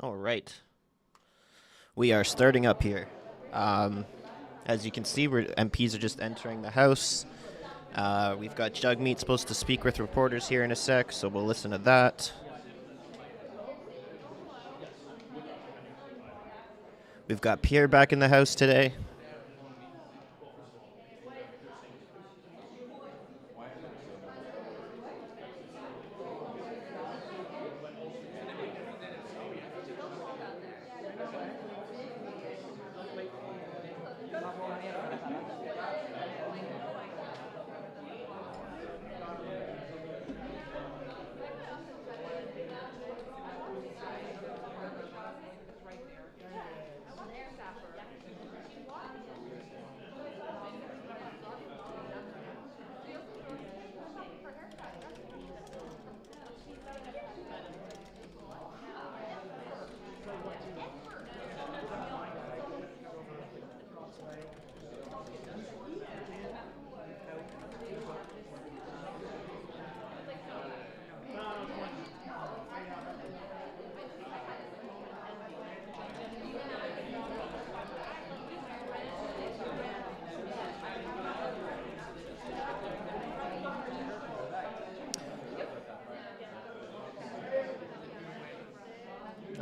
All right. We are starting up here. As you can see, MPs are just entering the House. We've got Jugmeat supposed to speak with reporters here in a sec, so we'll listen to that. We've got Pierre back in the House today.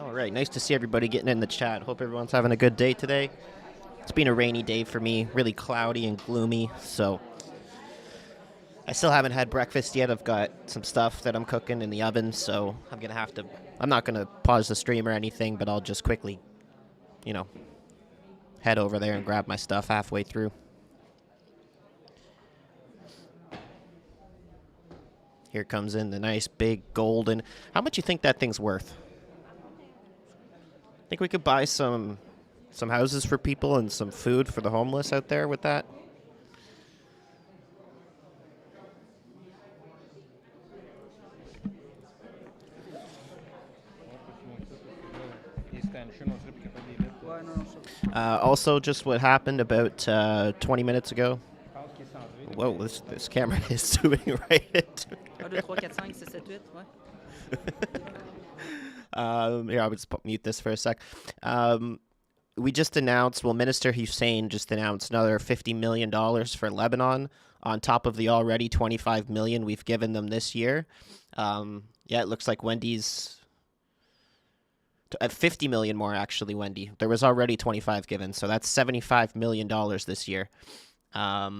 All right, nice to see everybody getting in the chat. Hope everyone's having a good day today. It's been a rainy day for me, really cloudy and gloomy, so I still haven't had breakfast yet. I've got some stuff that I'm cooking in the oven, so I'm not gonna pause the stream or anything, but I'll just quickly, head over there and grab my stuff halfway through. Here comes in the nice big golden. How much you think that thing's worth? Think we could buy some houses for people and some food for the homeless out there with that? Also, just what happened about 20 minutes ago. Whoa, this camera is zooming right into me. I would just mute this for a sec. We just announced, Minister Hussein just announced another $50 million for Lebanon on top of the already $25 million we've given them this year. It looks like Wendy's at $50 million more, actually, Wendy. There was already 25 given, so that's $75 million this year. I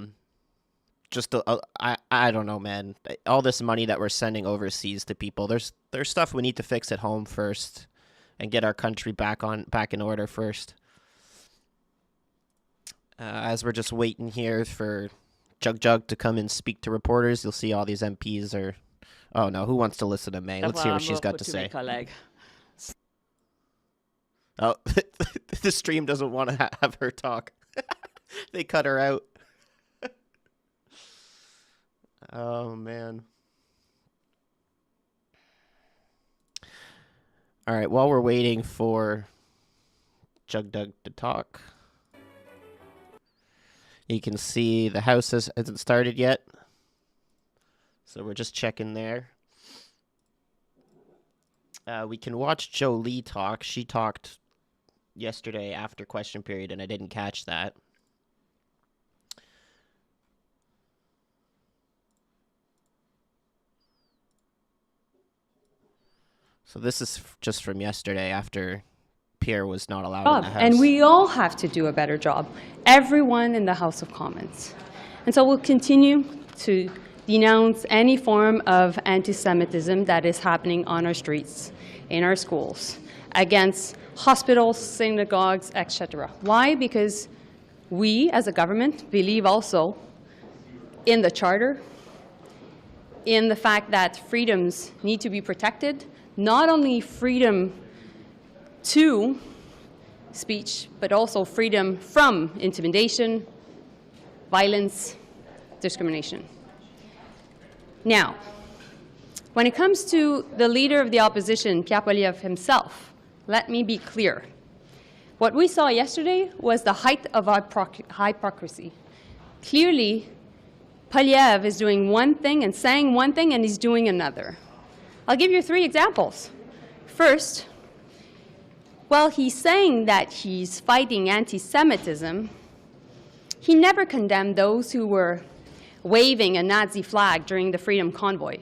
don't know, man. All this money that we're sending overseas to people, there's stuff we need to fix at home first and get our country back in order first. As we're just waiting here for Jug to come and speak to reporters, you'll see all these MPs are... Oh, no, who wants to listen to May? Let's hear what she's got to say. Oh, the stream doesn't want to have her talk. They cut her out. Oh, man. All right, while we're waiting for Jug to talk, you can see the House hasn't started yet. So we're just checking there. We can watch Joly talk. She talked yesterday after question period, and I didn't catch that. So this is just from yesterday after Pierre was not allowed in the House. And we all have to do a better job, everyone in the House of Commons. And so we'll continue to denounce any form of anti-Semitism that is happening on our streets, in our schools, against hospitals, synagogues, etc. Why? Because we, as a government, believe also in the Charter, in the fact that freedoms need to be protected, not only freedom to speech, but also freedom from intimidation, violence, discrimination. Now, when it comes to the leader of the opposition, Pierre Poilievre himself, let me be clear. What we saw yesterday was the height of hypocrisy. Clearly, Poilievre is doing one thing and saying one thing, and he's doing another. I'll give you 3 examples. First, While he's saying that he's fighting anti-Semitism, he never condemned those who were waving a Nazi flag during the Freedom Convoy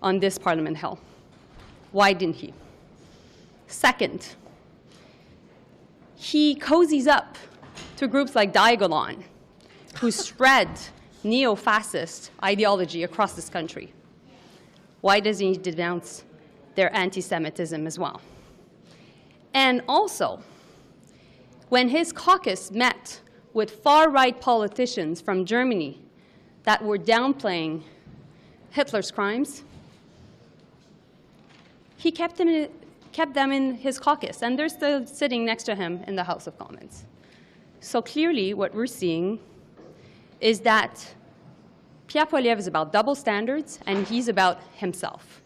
on this Parliament Hill. Why didn't he? Second, he cozies up to groups like Diagolon, who spread neo-fascist ideology across this country. Why doesn't he denounce their anti-Semitism as well? And also, when his caucus met with far-right politicians from Germany that were downplaying Hitler's crimes, he kept them in his caucus, and they're still sitting next to him in the House of Commons. So clearly, what we're seeing is that Pierre Poilievre is about double standards, and he's about himself,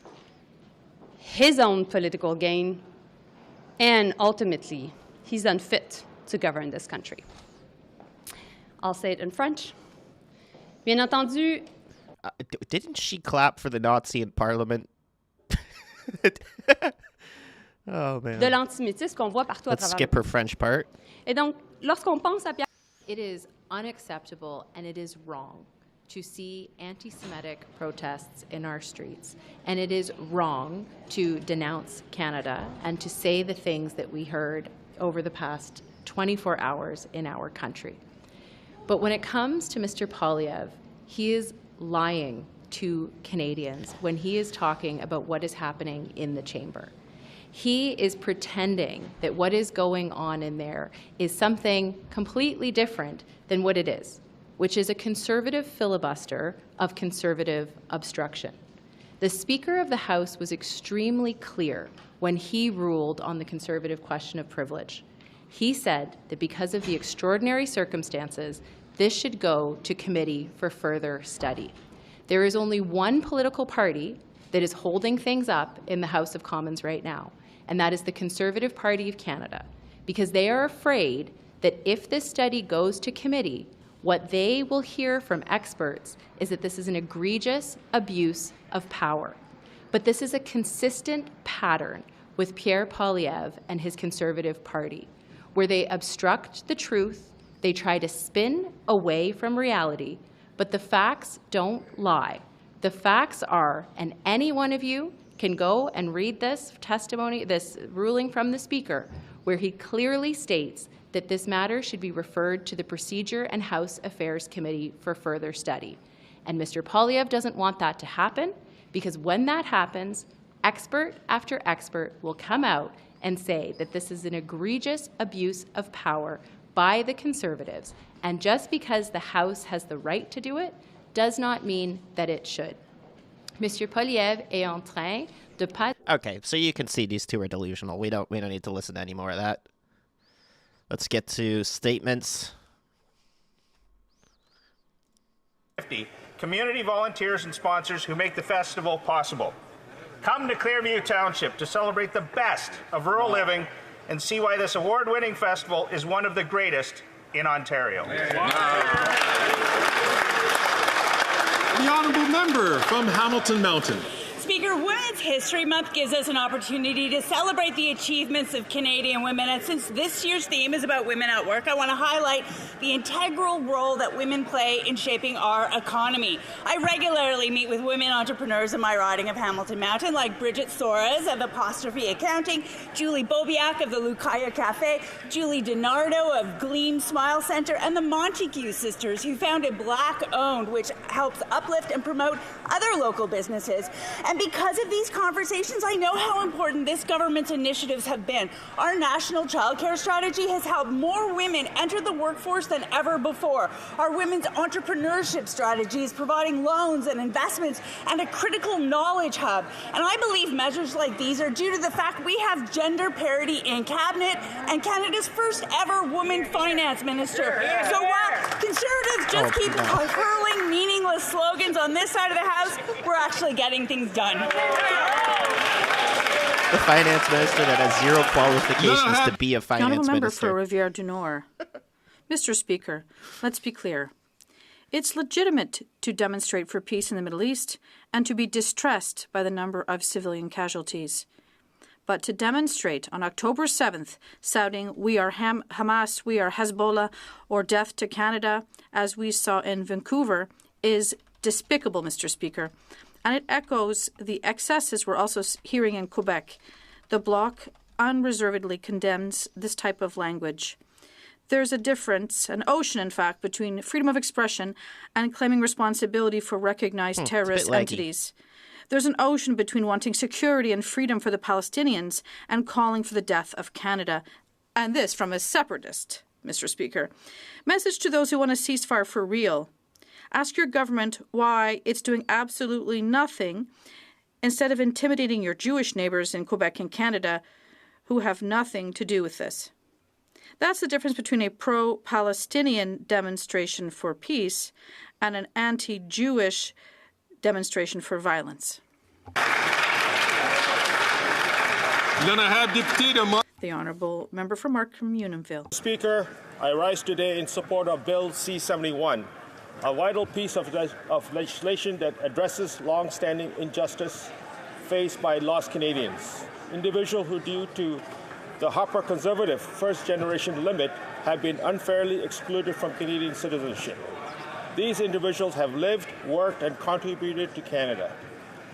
his own political gain, and ultimately, he's unfit to govern this country. I'll say it in French. Bien entendu. Didn't she clap for the Nazi in Parliament? Oh, man. De l'antisémitisme qu'on voit partout à Let's travers. skip her French part. Et donc, lorsqu'on pense à Pierre, it is unacceptable and it is wrong to see anti-Semitic protests in our streets. And it is wrong to denounce Canada and to say the things that we heard over the past 24 hours in our country. But when it comes to Mr. Poilievre, he is lying to Canadians when he is talking about what is happening in the chamber. He is pretending that what is going on in there is something completely different than what it is, which is a conservative filibuster of conservative obstruction. The Speaker of the House was extremely clear when he ruled on the conservative question of privilege. He said that because of the extraordinary circumstances, this should go to committee for further study. There is only one political party that is holding things up in the House of Commons right now, and that is the Conservative Party of Canada, because they are afraid that if this study goes to committee, what they will hear from experts is that this is an egregious abuse of power. But this is a consistent pattern with Pierre Poilievre and his Conservative Party, where they obstruct the truth, they try to spin away from reality, but the facts don't lie. The facts are, and any one of you can go and read this testimony, this ruling from the Speaker, where he clearly states that this matter should be referred to the Procedure and House Affairs Committee for further study. And Mr. Poilievre doesn't want that to happen, because when that happens, expert after expert will come out and say that this is an egregious abuse of power by the Conservatives. And just because the House has the right to do it does not mean that it should. Monsieur Poilievre est en train de pas... Okay, so you can see these two are delusional. We don't need to listen to any more of that. Let's get to statements. 50 community volunteers and sponsors who make the festival possible. Come to Clearview Township to celebrate the best of rural living and see why this award-winning festival is one of the greatest in Ontario. The honourable member from Hamilton Mountain. Speaker, Women's History Month gives us an opportunity to celebrate the achievements of Canadian women, and since this year's theme is about women at work, I want to highlight the integral role that women play in shaping our economy. I regularly meet with women entrepreneurs in my riding of Hamilton Mountain, like Bridget Soares of Apostrophe Accounting, Julie Bobiak of the Lucaya Cafe, Julie DiNardo of Gleam Smile Centre, and the Montague sisters, who founded Black-Owned, which helps uplift and promote other local businesses. And because of these conversations, I know how important this government's initiatives have been. Our national childcare strategy has helped more women enter the workforce than ever before. Our women's entrepreneurship strategy is providing loans and investments and a critical knowledge hub. And I believe measures like these are due to the fact we have gender parity in Cabinet and Canada's first ever woman finance minister. So while Conservatives just keep hurling meaningless slogans on this side of the House, we're actually getting things done. The finance minister that has zero qualifications to be a finance Honourable member minister. for Rivière-du-Nord. Mr. Speaker, let's be clear. It's legitimate to demonstrate for peace in the Middle East and to be distressed by the number of civilian casualties. but to demonstrate on October 7th, shouting, "We are Hamas, we are Hezbollah," or "Death to Canada," as we saw in Vancouver, is despicable, Mr. Speaker. And it echoes the excesses we're also hearing in Quebec. The Bloc unreservedly condemns this type of language. There's a difference, an ocean, in fact, between freedom of expression and claiming responsibility for recognized terrorist entities. There's an ocean between wanting security and freedom for the Palestinians and calling for the death of Canada. And this from a separatist, Mr. Speaker. Message to those who want a ceasefire for real. Ask your government why it's doing absolutely nothing instead of intimidating your Jewish neighbours in Quebec and Canada who have nothing to do with this. That's the difference between a pro-Palestinian demonstration for peace and an anti-Jewish demonstration for violence. The Honourable Member for Markham-Unionville. Speaker, I rise today in support of Bill C-71, a vital piece of legislation that addresses long-standing injustice faced by lost Canadians. Individuals who, due to the Harper conservative first-generation limit, have been unfairly excluded from Canadian citizenship. These individuals have lived, worked, and contributed to Canada.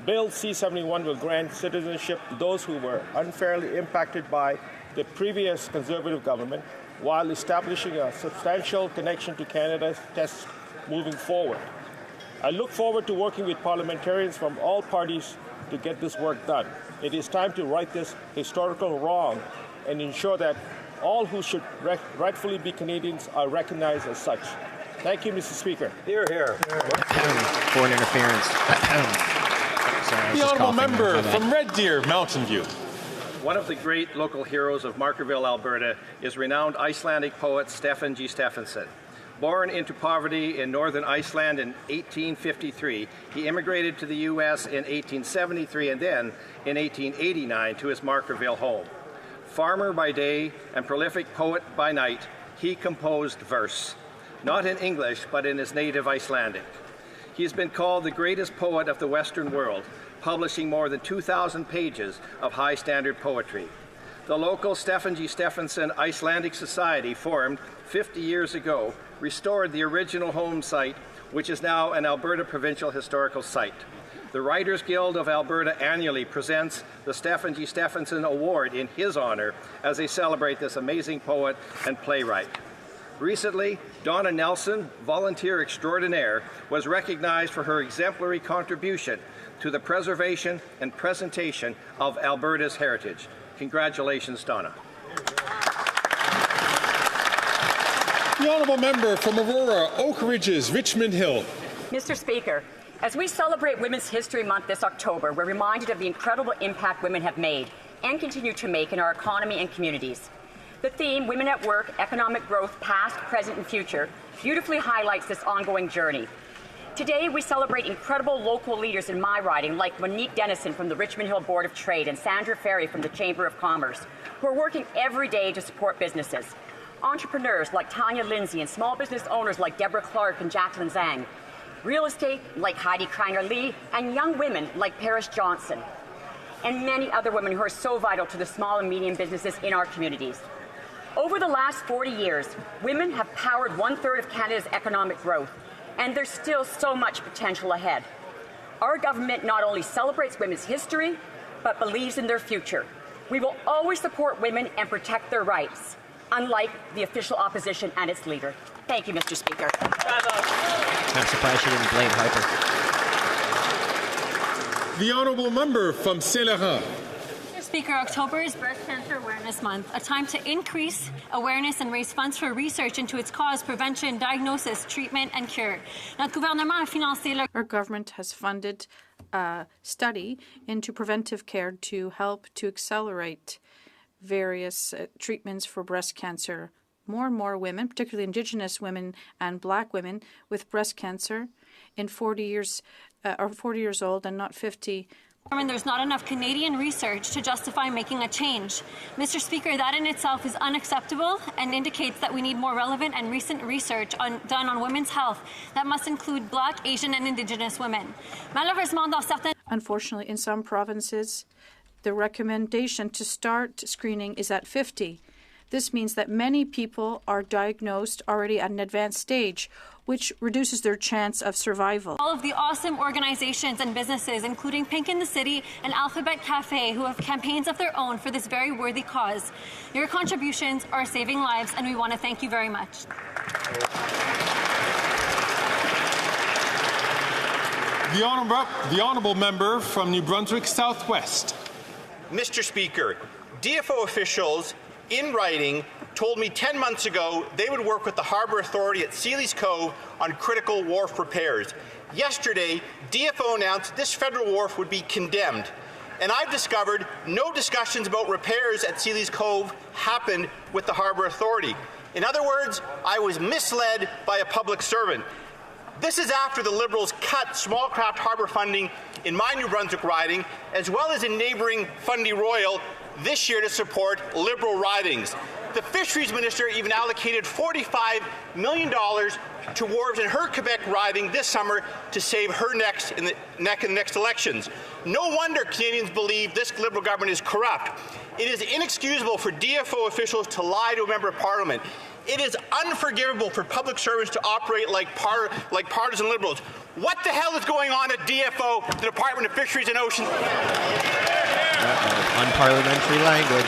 Bill C-71 will grant citizenship to those who were unfairly impacted by the previous Conservative government while establishing a substantial connection to Canada's test moving forward. I look forward to working with parliamentarians from all parties to get this work done. It is time to right this historical wrong and ensure that all who should rightfully be Canadians are recognized as such. Thank you, Mr. Speaker. Hear, hear. Foreign interference. The honourable member from Red Deer, Mountain View. One of the great local heroes of Markerville, Alberta, is renowned Icelandic poet Stefán G. Stefánsson. Born into poverty in northern Iceland in 1853, he immigrated to the U.S. in 1873 and then in 1889 to his Markerville home. Farmer by day and prolific poet by night, he composed verse, not in English but in his native Icelandic. He has been called the greatest poet of the Western world, publishing more than 2,000 pages of high-standard poetry. The local Stefán G. Stefánsson Icelandic Society, formed 50 years ago, restored the original home site, which is now an Alberta Provincial Historical Site. The Writers Guild of Alberta annually presents the Stefán G. Stefánsson Award in his honor as they celebrate this amazing poet and playwright. Recently, Donna Nelson, volunteer extraordinaire, was recognized for her exemplary contribution to the preservation and presentation of Alberta's heritage. Congratulations, Donna. The honourable member from Aurora, Oak Ridges, Richmond Hill. Mr. Speaker, as we celebrate Women's History Month this October, we're reminded of the incredible impact women have made and continue to make in our economy and communities. The theme, Women at Work, Economic Growth, Past, Present, and Future, beautifully highlights this ongoing journey. Today, we celebrate incredible local leaders in my riding, like Monique Dennison from the Richmond Hill Board of Trade and Sandra Ferry from the Chamber of Commerce, who are working every day to support businesses. Entrepreneurs like Tanya Lindsay and small business owners like Deborah Clark and Jacqueline Zhang. Real estate like Heidi Kreiner-Lee, and young women like Paris Johnson. And many other women who are so vital to the small and medium businesses in our communities. Over the last 40 years, women have powered 1/3 of Canada's economic growth, and there's still so much potential ahead. Our government not only celebrates women's history, but believes in their future. We will always support women and protect their rights, unlike the official opposition and its leader. Thank you, Mr. Speaker. Bravo. I'm surprised she didn't blame Harper. The honourable member from Saint Laurent. Speaker, October is Breast Cancer Awareness Month, a time to increase awareness and raise funds for research into its cause, prevention, diagnosis, treatment, and cure. Our government has funded a study into preventive care to help to accelerate various treatments for breast cancer. More and more women, particularly Indigenous women and Black women with breast cancer in 40 years or 40 years old and not 50. There's not enough Canadian research to justify making a change. Mr. Speaker, that in itself is unacceptable and indicates that we need more relevant and recent research done on women's health that must include Black, Asian, and Indigenous women. Unfortunately, in some provinces, The recommendation to start screening is at 50. This means that many people are diagnosed already at an advanced stage, which reduces their chance of survival. All of the awesome organizations and businesses, including Pink in the City and Alphabet Cafe, who have campaigns of their own for this very worthy cause. Your contributions are saving lives, and we want to thank you very much. The honourable member from New Brunswick Southwest. Mr. Speaker, DFO officials in writing told me 10 months ago they would work with the Harbour Authority at Sealy's Cove on critical wharf repairs. Yesterday, DFO announced this federal wharf would be condemned. And I've discovered no discussions about repairs at Sealy's Cove happened with the Harbour Authority. In other words, I was misled by a public servant. This is after the Liberals cut small craft harbour funding in my New Brunswick riding, as well as in neighbouring Fundy Royal, this year to support Liberal ridings. The Fisheries Minister even allocated $45 million to wharves in her Quebec riding this summer to save her neck in the next elections. No wonder Canadians believe this Liberal government is corrupt. It is inexcusable for DFO officials to lie to a member of Parliament. It is unforgivable for public servants to operate like partisan Liberals. What the hell is going on at DFO, the Department of Fisheries and Oceans? Unparliamentary language.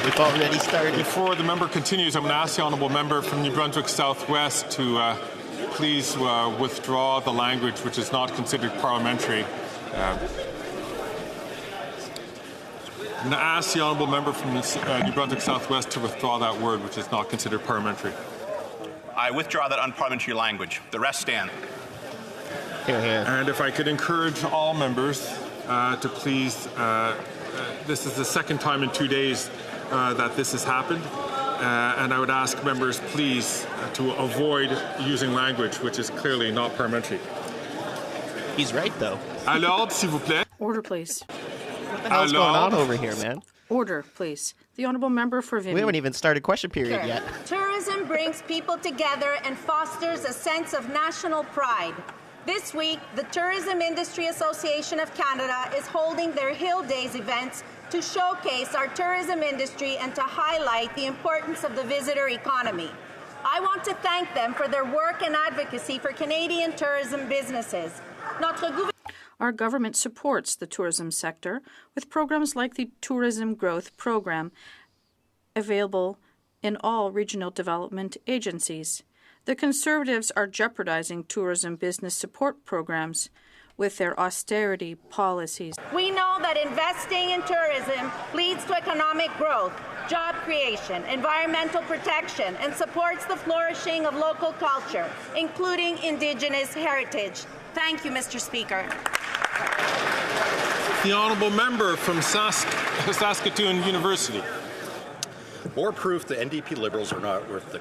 We've already started. Before the member continues, I'm going to ask the honourable member from New Brunswick Southwest to please withdraw the language which is not considered parliamentary. I'm going to ask the honourable member from New Brunswick Southwest to withdraw that word which is not considered parliamentary. I withdraw that unparliamentary language. The rest stand. Here, here. And if I could encourage all members to please, this is the second time in 2 days that this has happened, and I would ask members please to avoid using language which is clearly not parliamentary. He's right, though. À l'ordre, s'il vous plaît. Order, please. What the hell's going on over here, man? Order, please. The honourable member for Vimy. We haven't even started question period yet. Tourism brings people together and fosters a sense of national pride. This week, the Tourism Industry Association of Canada is holding their Hill Days events to showcase our tourism industry and to highlight the importance of the visitor economy. I want to thank them for their work and advocacy for Canadian tourism businesses. Our government supports the tourism sector with programs like the Tourism Growth Program, available in all regional development agencies. The Conservatives are jeopardizing tourism business support programs with their austerity policies. We know that investing in tourism leads to economic growth, job creation, environmental protection, and supports the flourishing of local culture, including Indigenous heritage. Thank you, Mr. Speaker. The honourable member from Saskatoon University. More proof the NDP Liberals are not worth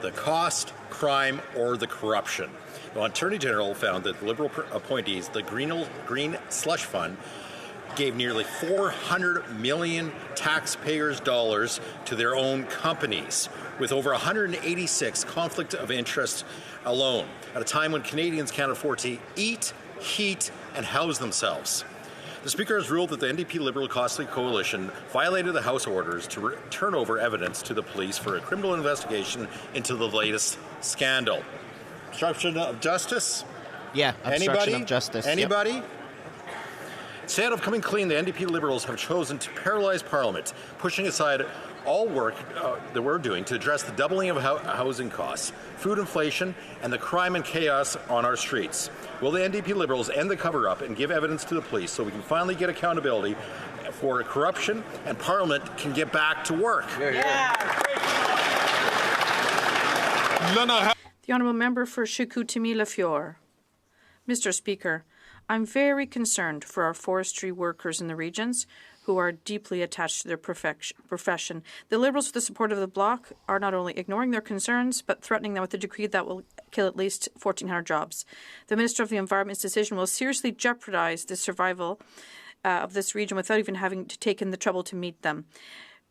the cost, crime, or the corruption. The Attorney General found that Liberal appointees, the Green Slush Fund, gave nearly $400 million taxpayers' dollars to their own companies, with over 186 conflict of interest alone, at a time when Canadians can't afford to eat, heat, and house themselves. The Speaker has ruled that the NDP Liberal Costly Coalition violated the House orders to turn over evidence to the police for a criminal investigation into the latest scandal. Obstruction of justice? Yeah, obstruction of justice. Anybody? Yep. Instead of coming clean, the NDP Liberals have chosen to paralyze Parliament, pushing aside all work that we're doing to address the doubling of housing costs, food inflation, and the crime and chaos on our streets. Will the NDP Liberals end the cover-up and give evidence to the police so we can finally get accountability for corruption and Parliament can get back to work? The honourable member for Chicoutimi-Lafiore. Mr. Speaker, I'm very concerned for our forestry workers in the regions who are deeply attached to their profession. The Liberals, with the support of the Bloc, are not only ignoring their concerns, but threatening them with a decree that will kill at least 1,400 jobs. The Minister of the Environment's decision will seriously jeopardize the survival of this region without even having to take in the trouble to meet them.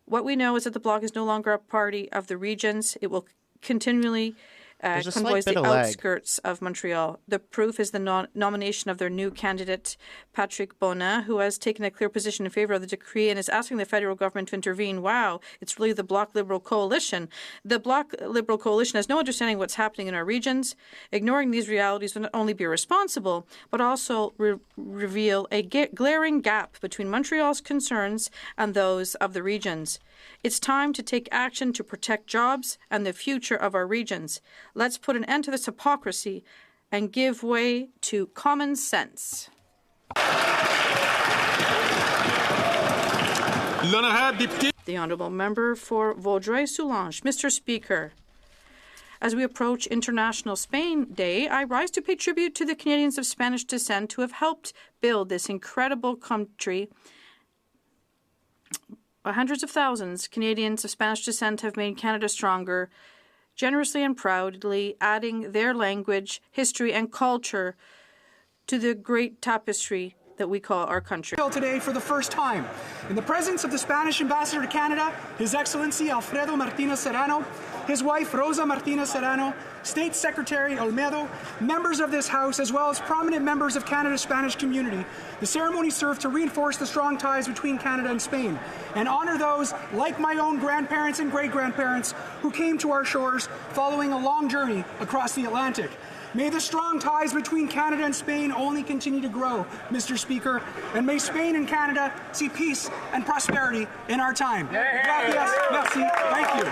What we know is that the Bloc is no longer a party of the regions. It will continually convoys the outskirts of Montreal. The proof is the nomination of their new candidate, Patrick Bonin, who has taken a clear position in favour of the decree and is asking the federal government to intervene. Wow, it's really the Bloc Liberal coalition. The Bloc Liberal coalition has no understanding of what's happening in our regions. Ignoring these realities will not only be irresponsible, but also reveal a glaring gap between Montreal's concerns and those of the regions. It's time to take action to protect jobs and the future of our regions. Let's put an end to this hypocrisy and give way to common sense. The Honourable Member for Vaudreuil-Soulanges. Mr. Speaker, as we approach International Spain Day, I rise to pay tribute to the Canadians of Spanish descent who have helped build this incredible country. Hundreds of thousands Canadians of Spanish descent have made Canada stronger, generously and proudly adding their language, history, and culture to the great tapestry that we call our country. Today, for the first time, in the presence of the Spanish Ambassador to Canada, His Excellency Alfredo Martinez Serrano, his wife Rosa Martinez Serrano, State Secretary Olmedo, members of this House, as well as prominent members of Canada's Spanish community. The ceremony served to reinforce the strong ties between Canada and Spain and honor those, like my own grandparents and great-grandparents, who came to our shores following a long journey across the Atlantic. May the strong ties between Canada and Spain only continue to grow, Mr. Speaker, and may Spain and Canada see peace and prosperity in our time. Gracias. Merci. Thank you.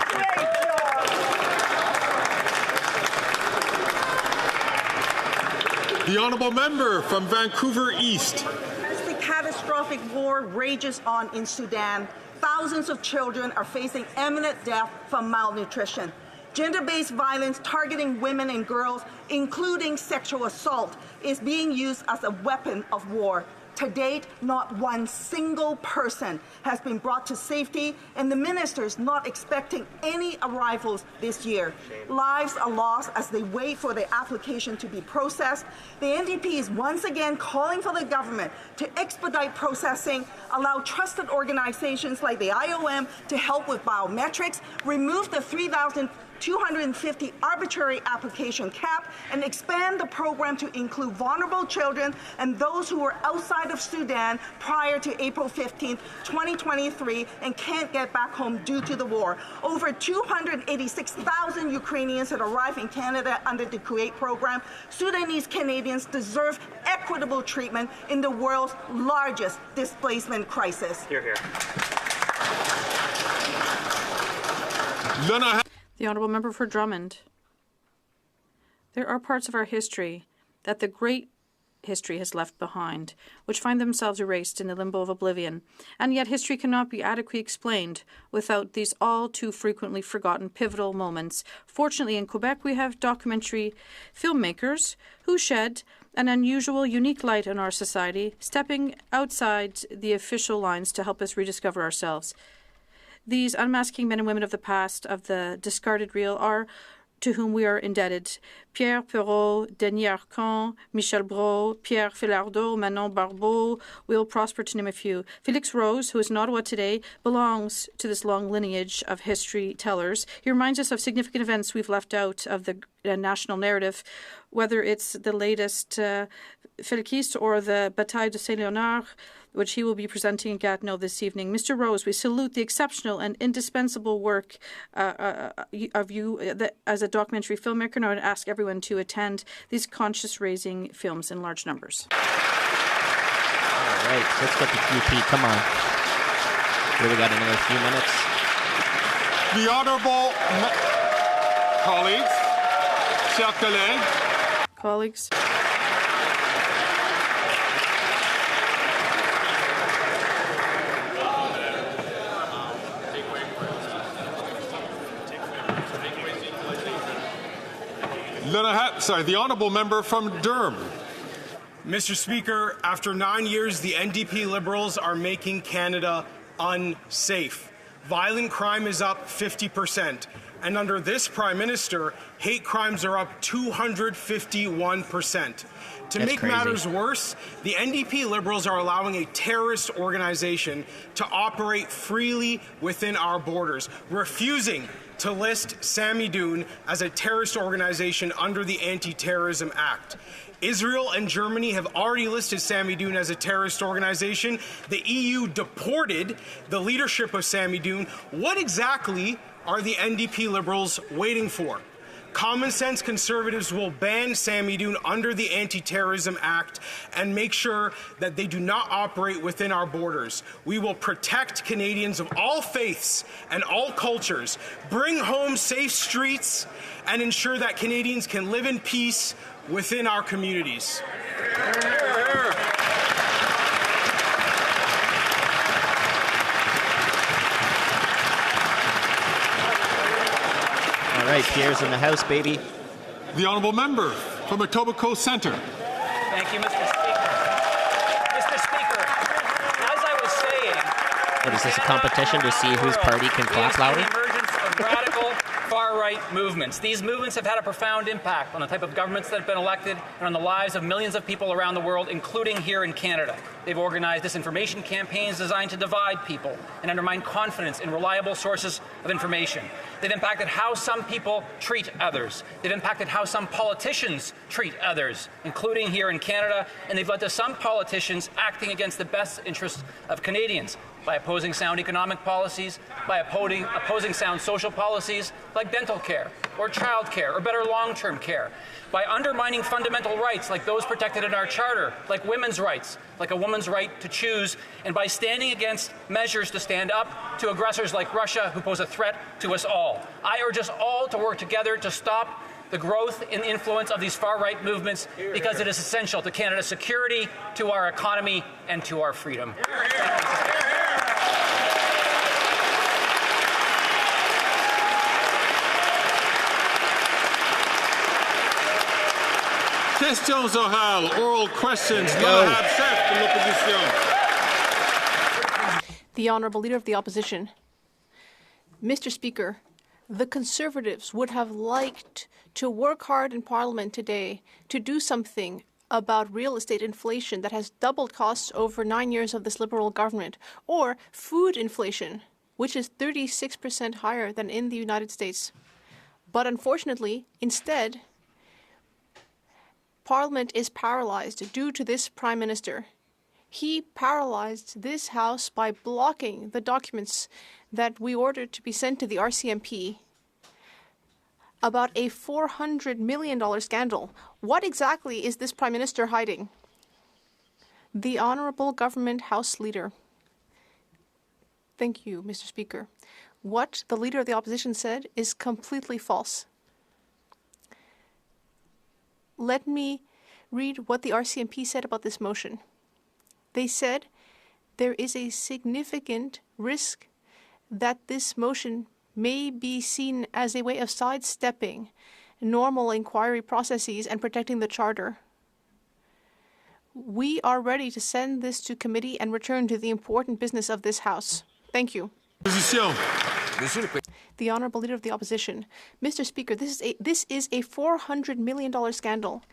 The Honourable Member from Vancouver East. As the catastrophic war rages on in Sudan, thousands of children are facing imminent death from malnutrition. Gender-based violence targeting women and girls, including sexual assault, is being used as a weapon of war. To date, not one single person has been brought to safety, and the minister's not expecting any arrivals this year. Lives are lost as they wait for their application to be processed. The NDP is once again calling for the government to expedite processing, allow trusted organizations like the IOM to help with biometrics, remove the 3,250 arbitrary application cap, and expand the program to include vulnerable children and those who were outside of Sudan prior to April 15, 2023 and can't get back home due to the war. Over 286,000 Ukrainians had arrived in Canada under the Kuwait program. Sudanese Canadians deserve equitable treatment in the world's largest displacement crisis. Hear, hear. The Honourable Member for Drummond. There are parts of our history that the great history has left behind, which find themselves erased in the limbo of oblivion, and yet history cannot be adequately explained without these all too frequently forgotten pivotal moments. Fortunately, in Quebec, we have documentary filmmakers who shed an unusual, unique light on our society, stepping outside the official lines to help us rediscover ourselves. These unmasking men and women of the past, of the discarded real, are to whom we are indebted. Pierre Perrault, Denis Arcand, Michel Brault, Pierre Filardeau, Manon Barbeau, Will Prosper, to name a few. Félix Rose, who is in Ottawa today, belongs to this long lineage of history tellers. He reminds us of significant events we've left out of the national narrative, whether it's the latest Félix or the Bataille de Saint-Léonard, which he will be presenting in Gatineau this evening. Mr. Rose, we salute the exceptional and indispensable work of you as a documentary filmmaker, and I would ask everyone to attend these conscience-raising films in large numbers. All right, let's get the QP. Come on. Here we got another few minutes. The Honourable colleagues, chers collègues. Colleagues. The Honourable Member from Durham. Mr. Speaker, after 9 years, the NDP Liberals are making Canada unsafe. Violent crime is up 50%. And under this Prime Minister, hate crimes are up 251%. To That's make crazy. matters worse, the NDP Liberals are allowing a terrorist organization to operate freely within our borders, refusing to list Sami Doon as a terrorist organization under the Anti-Terrorism Act. Israel and Germany have already listed Sami Doon as a terrorist organization. The EU deported the leadership of Sami Doon. What exactly are the NDP Liberals waiting for? Common sense Conservatives will ban Sami Doon under the Anti-Terrorism Act and make sure that they do not operate within our borders. We will protect Canadians of all faiths and all cultures, bring home safe streets, and ensure that Canadians can live in peace within our communities. All right, Pierre's in the house, baby. The honourable member from Etobicoke Centre. Thank you, Mr. Speaker. Mr. Speaker, as I was saying... What is this, a competition to see whose party can clap louder? The emergence of radical far-right movements. These movements have had a profound impact on the type of governments that have been elected and on the lives of millions of people around the world, including here in Canada. They've organized disinformation campaigns designed to divide people and undermine confidence in reliable sources of information. They've impacted how some people treat others. They've impacted how some politicians treat others, including here in Canada, and they've led to some politicians acting against the best interests of Canadians by opposing sound economic policies, by opposing sound social policies like dental care or child care or better long-term care, by undermining fundamental rights like those protected in our Charter, like women's rights, like a woman's right to choose, and by standing against measures to stand up to aggressors like Russia who pose a threat to us all. I urge us all to work together to stop the growth and influence of these far-right movements because it is essential to Canada's security, to our economy, and to our freedom. Questions orales, oral questions. L'honorable chef de l'opposition. The Honourable Leader of the Opposition. Mr. Speaker, the Conservatives would have liked to work hard in Parliament today to do something about real estate inflation that has doubled costs over 9 years of this Liberal government, or food inflation, which is 36% higher than in the United States. But unfortunately, instead, Parliament is paralyzed due to this Prime Minister. He paralyzed this House by blocking the documents that we ordered to be sent to the RCMP about a $400 million scandal. What exactly is this Prime Minister hiding? The Honourable Government House Leader. Thank you, Mr. Speaker. What the Leader of the Opposition said is completely false. Let me read what the RCMP said about this motion. They said there is a significant risk that this motion may be seen as a way of sidestepping normal inquiry processes and protecting the Charter. We are ready to send this to committee and return to the important business of this House. Thank you. The Honourable Leader of the Opposition. Mr. Speaker, this is a $400 million scandal,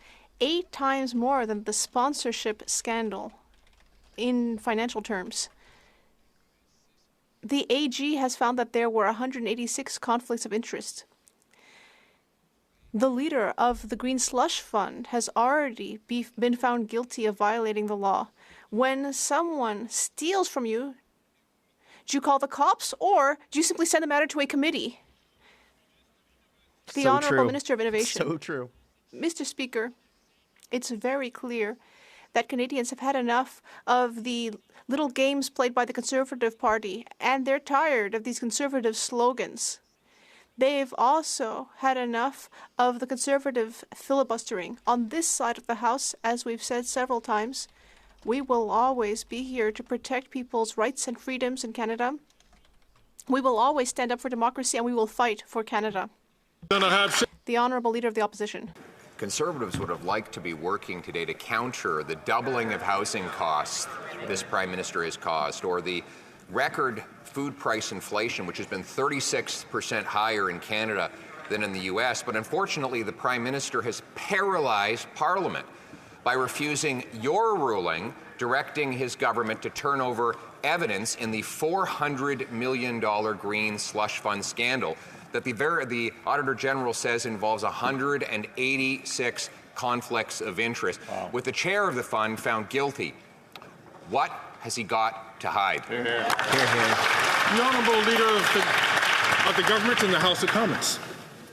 8 times more than the sponsorship scandal in financial terms. The AG has found that there were 186 conflicts of interest. The leader of the Green Slush Fund has already been found guilty of violating the law. When someone steals from you, do you call the cops, or do you simply send the matter to a committee? The Honourable Minister of Innovation. So true. Mr. Speaker, it's very clear that Canadians have had enough of the little games played by the Conservative Party, and they're tired of these Conservative slogans. They've also had enough of the Conservative filibustering. On this side of the House, as we've said several times, we will always be here to protect people's rights and freedoms in Canada. We will always stand up for democracy, and we will fight for Canada. The Honourable Leader of the Opposition. Conservatives would have liked to be working today to counter the doubling of housing costs this Prime Minister has caused, or the record food price inflation, which has been 36% higher in Canada than in the US. But unfortunately, the Prime Minister has paralyzed Parliament by refusing your ruling directing his government to turn over evidence in the $400 million green slush fund scandal that the Auditor General says involves 186 conflicts of interest. Wow. With the chair of the fund found guilty, what has he got to hide? Hear, hear. Hear, hear. The Honourable Leader of the Government in the House of Commons.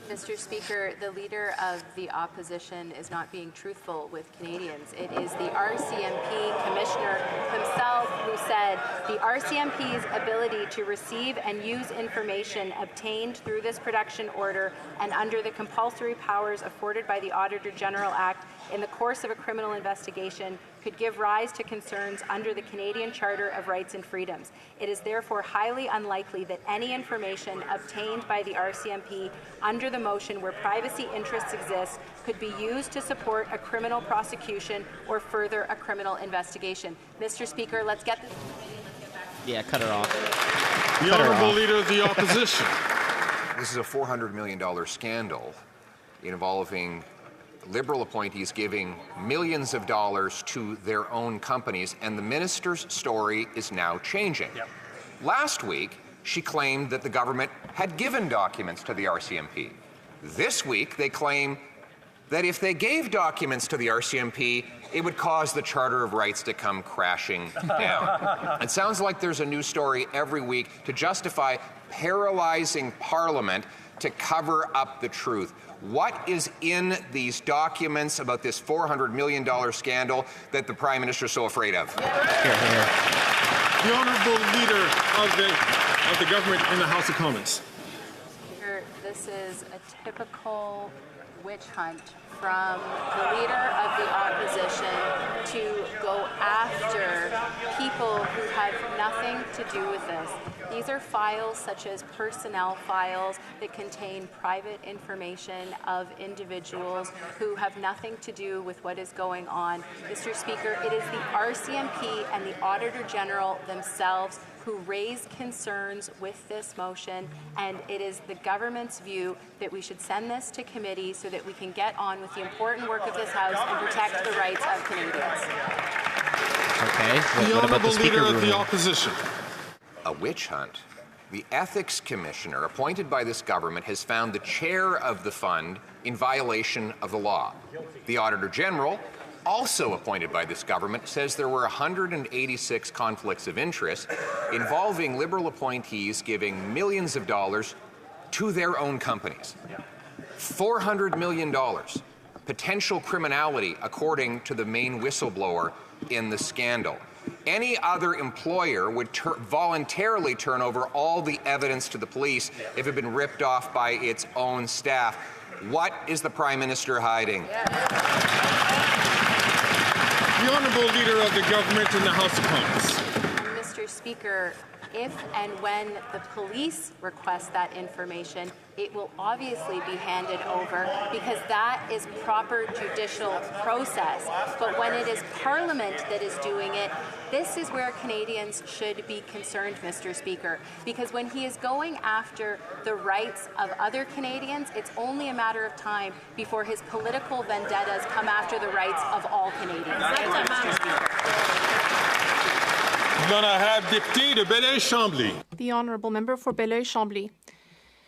Mr. Speaker, the Leader of the Opposition is not being truthful with Canadians. It is the RCMP Commissioner himself who said the RCMP's ability to receive and use information obtained through this production order and under the compulsory powers afforded by the Auditor General Act in the course of a criminal investigation could give rise to concerns under the Canadian Charter of Rights and Freedoms. It is therefore highly unlikely that any information obtained by the RCMP under the motion where privacy interests exist could be used to support a criminal prosecution or further a criminal investigation. Mr. Speaker, let's get this. Yeah, cut her off. The Honourable Leader of the Opposition. This is a $400 million scandal involving Liberal appointees giving millions of dollars to their own companies, and the minister's story is now changing. Yep. Last week, she claimed that the government had given documents to the RCMP. This week, they claim that if they gave documents to the RCMP, it would cause the Charter of Rights to come crashing down. It sounds like there's a new story every week to justify paralyzing Parliament to cover up the truth. What is in these documents about this $400 million scandal that the Prime Minister is so afraid of? The Honourable Leader of the Government in the House of Commons. This is a typical witch hunt from the Leader of the Opposition to go after people who have nothing to do with this. These are files such as personnel files that contain private information of individuals who have nothing to do with what is going on. Mr. Speaker, it is the RCMP and the Auditor General themselves who raised concerns with this motion, and it is the government's view that we should send this to committee so that we can get on with the important work of this House and protect the rights of Canadians. Okay. The Honourable Leader of the Opposition. A witch hunt. The Ethics Commissioner appointed by this government has found the chair of the fund in violation of the law. The Auditor General, also appointed by this government, says there were 186 conflicts of interest involving Liberal appointees giving millions of dollars to their own companies. $400 million. Potential criminality, according to the main whistleblower in the scandal. Any other employer would voluntarily turn over all the evidence to the police if it had been ripped off by its own staff. What is the Prime Minister hiding? The Honourable Leader of the Government in the House of Commons. Mr. Speaker, if and when the police request that information, it will obviously be handed over because that is proper judicial process. But when it is Parliament that is doing it, this is where Canadians should be concerned, Mr. Speaker, because when he is going after the rights of other Canadians, it's only a matter of time before his political vendettas come after the rights of all Canadians. Mr. Speaker. The Honourable Member for Belleuil-Chambly.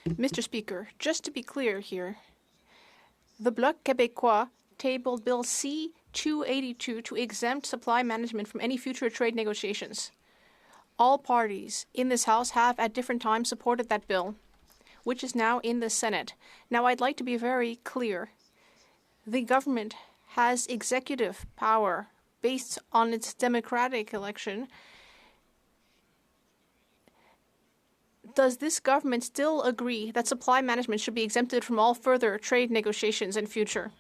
Mr. Speaker, just to be clear here, the Bloc Québécois tabled Bill C-282 to exempt supply management from any future trade negotiations. All parties in this House have at different times supported that bill, which is now in the Senate. Now, I'd like to be very clear. The government has executive power based on its democratic election. Does this government still agree that supply management should be exempted from all further trade negotiations in future?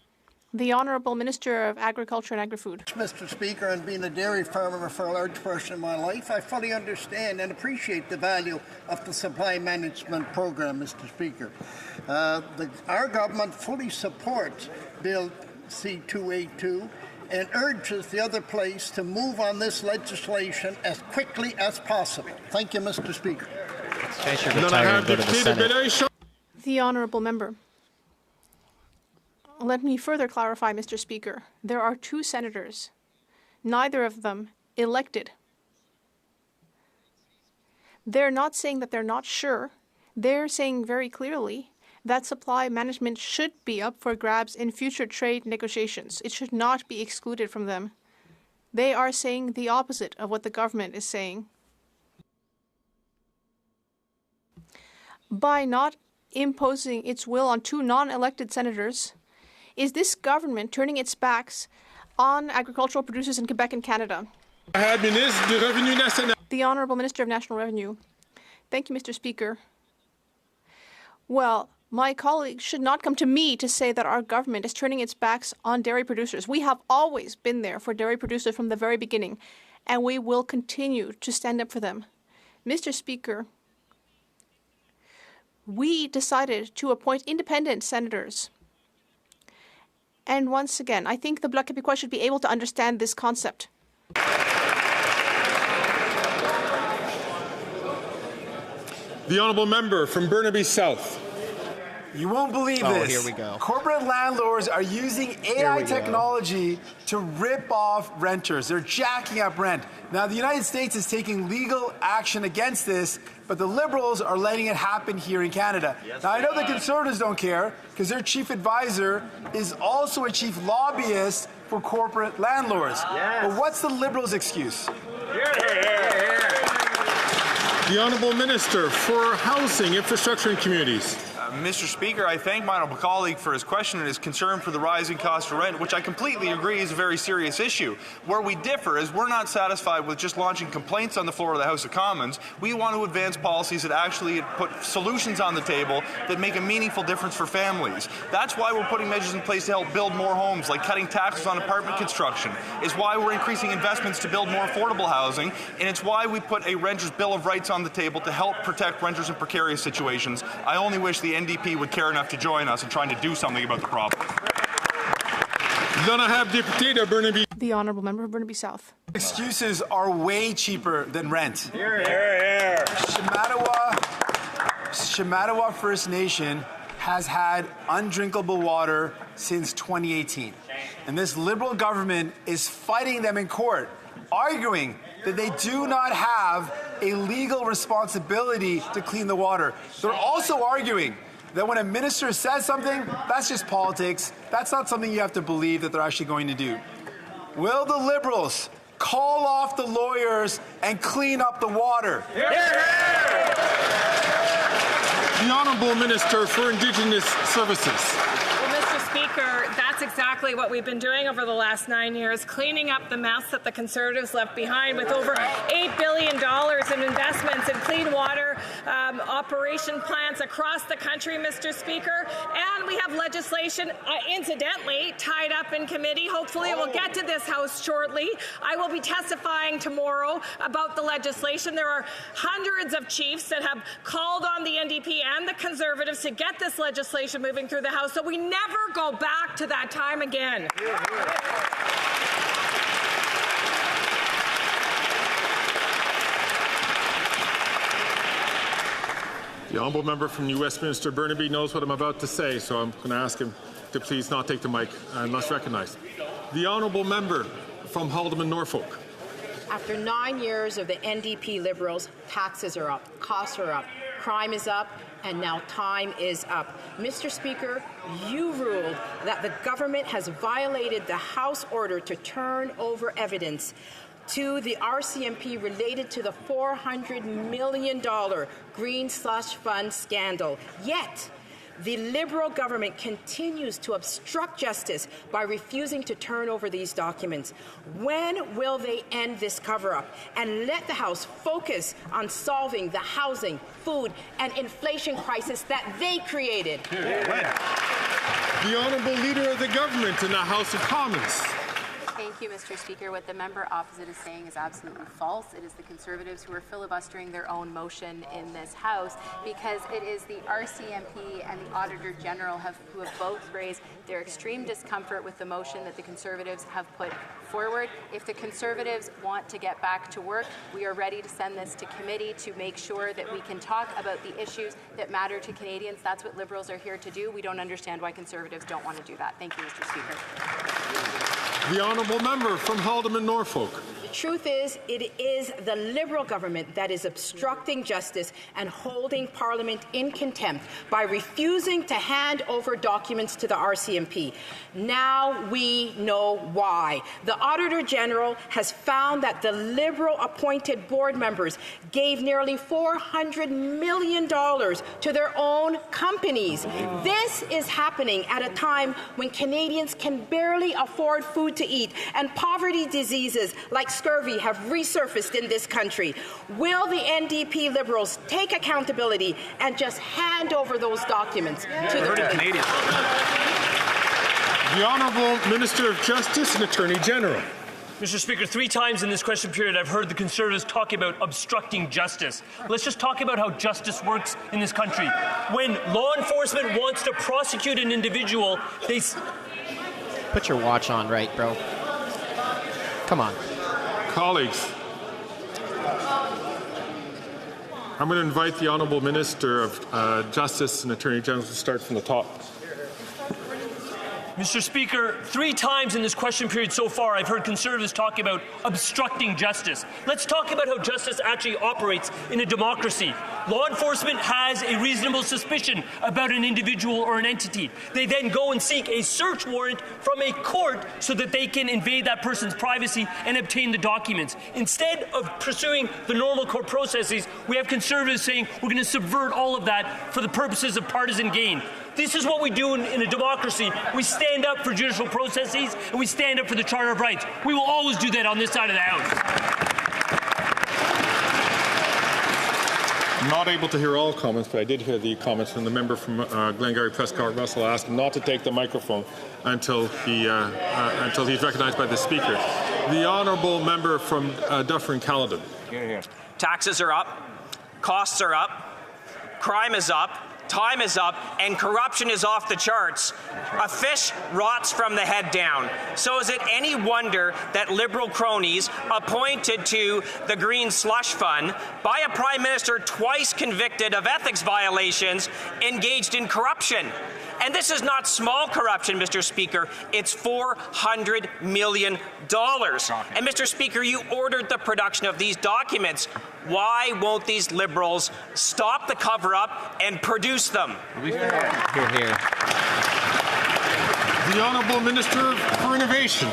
The Honourable Minister of Agriculture and Agri-Food. Mr. Speaker, and being a dairy farmer for a large portion of my life, I fully understand and appreciate the value of the supply management program, Mr. Speaker. Our government fully supports Bill C-282 and urges the other place to move on this legislation as quickly as possible. Thank you, Mr. Speaker. The honourable member. Let me further clarify, Mr. Speaker. There are 2 senators, neither of them elected. They're not saying that they're not sure. They're saying very clearly that supply management should be up for grabs in future trade negotiations. It should not be excluded from them. They are saying the opposite of what the government is saying. By not imposing its will on 2 non-elected senators, is this government turning its backs on agricultural producers in Quebec and Canada? The Honourable Minister of National Revenue. Thank you, Mr. Speaker. Well, my colleagues should not come to me to say that our government is turning its backs on dairy producers. We have always been there for dairy producers from the very beginning, and we will continue to stand up for them. Mr. Speaker, we decided to appoint independent senators. And once again, I think the Bloc Québécois should be able to understand this concept. The honourable member from Burnaby South. You won't believe this. Here we go. Corporate landlords are using AI technology to rip off renters. They're jacking up rent. Now, the United States is taking legal action against this, but the Liberals are letting it happen here in Canada. Now, I know the Conservatives don't care because their chief advisor is also a chief lobbyist for corporate landlords. But what's the Liberals' excuse? The Honourable Minister for Housing, Infrastructure and Communities. Mr. Speaker, I thank my honourable colleague for his question and his concern for the rising cost of rent, which I completely agree is a very serious issue. Where we differ is we're not satisfied with just launching complaints on the floor of the House of Commons. We want to advance policies that actually put solutions on the table that make a meaningful difference for families. That's why we're putting measures in place to help build more homes, like cutting taxes on apartment construction. It's why we're increasing investments to build more affordable housing, and it's why we put a Renters' Bill of Rights on the table to help protect renters in precarious situations. I only wish the NDP would care enough to join us in trying to do something about the problem. The Honourable Member of Burnaby South. Excuses are way cheaper than rent. Shamattawa First Nation has had undrinkable water since 2018. And this Liberal government is fighting them in court, arguing that they do not have a legal responsibility to clean the water. They're also arguing that when a minister says something, that's just politics. That's not something you have to believe that they're actually going to do. Will the Liberals call off the lawyers and clean up the water? The Honourable Minister for Indigenous Services. Well, Mr. Speaker, that's exactly what we've been doing over the last 9 years, cleaning up the mess that the Conservatives left behind with over $8 billion in investments in clean water operation plants across the country, Mr. Speaker. And we have legislation, incidentally, tied up in committee. Hopefully it will get to this House shortly. I will be testifying tomorrow about the legislation. There are hundreds of chiefs that have called on the NDP and the Conservatives to get this legislation moving through the House so we never go back to that time again. The honourable member from New Westminster Burnaby knows what I'm about to say, so I'm going to ask him to please not take the mic unless recognised. The honourable member from Haldimand, Norfolk. After 9 years of the NDP Liberals, taxes are up, costs are up, crime is up, and now time is up. Mr. Speaker, you ruled that the government has violated the House order to turn over evidence to the RCMP related to the $400 million Green Slush Fund scandal. Yet, the Liberal government continues to obstruct justice by refusing to turn over these documents. When will they end this cover-up and let the House focus on solving the housing, food, and inflation crisis that they created? The Honourable Leader of the Government in the House of Commons. Thank you, Mr. Speaker. What the member opposite is saying is absolutely false. It is the Conservatives who are filibustering their own motion in this House, because it is the RCMP and the Auditor General who have both raised their extreme discomfort with the motion that the Conservatives have put forward. If the Conservatives want to get back to work, we are ready to send this to committee to make sure that we can talk about the issues that matter to Canadians. That's what Liberals are here to do. We don't understand why Conservatives don't want to do that. Thank you, Mr. Speaker. The honourable member from Haldimand, Norfolk. The truth is, it is the Liberal government that is obstructing justice and holding Parliament in contempt by refusing to hand over documents to the RCMP. Now we know why. The Auditor General has found that the Liberal-appointed board members gave nearly $400 million to their own companies. This is happening at a time when Canadians can barely afford food to eat and poverty diseases like scurvy have resurfaced in this country. Will the NDP Liberals take accountability and just hand over those documents to the Canadians? The Honourable Minister of Justice and Attorney General. Mr. Speaker, 3 times in this question period I've heard the Conservatives talk about obstructing justice. Let's just talk about how justice works in this country. When law enforcement wants to prosecute an individual, they... Put your watch on right, bro. Come on. Colleagues, I'm going to invite the Honourable Minister of Justice and Attorney General to start from the top. Mr. Speaker, 3 times in this question period so far, I've heard Conservatives talk about obstructing justice. Let's talk about how justice actually operates in a democracy. Law enforcement has a reasonable suspicion about an individual or an entity. They then go and seek a search warrant from a court so that they can invade that person's privacy and obtain the documents. Instead of pursuing the normal court processes, we have Conservatives saying we're going to subvert all of that for the purposes of partisan gain. This is what we do in a democracy. We stand up for judicial processes and we stand up for the Charter of Rights. We will always do that on this side of the House. I'm not able to hear all comments, but I did hear the comments from the member from Glengarry Prescott Russell. I asked him not to take the microphone until he's recognized by the Speaker. The honourable member from Dufferin-Caledon. Taxes are up, costs are up, crime is up, time is up, and corruption is off the charts. A fish rots from the head down. So is it any wonder that Liberal cronies appointed to the Green Slush Fund by a Prime Minister twice convicted of ethics violations engaged in corruption? And this is not small corruption, Mr. Speaker. It's $400 million. And, Mr. Speaker, you ordered the production of these documents. Why won't these Liberals stop the cover-up and produce them? Hear, hear. The Honourable Minister for Innovation.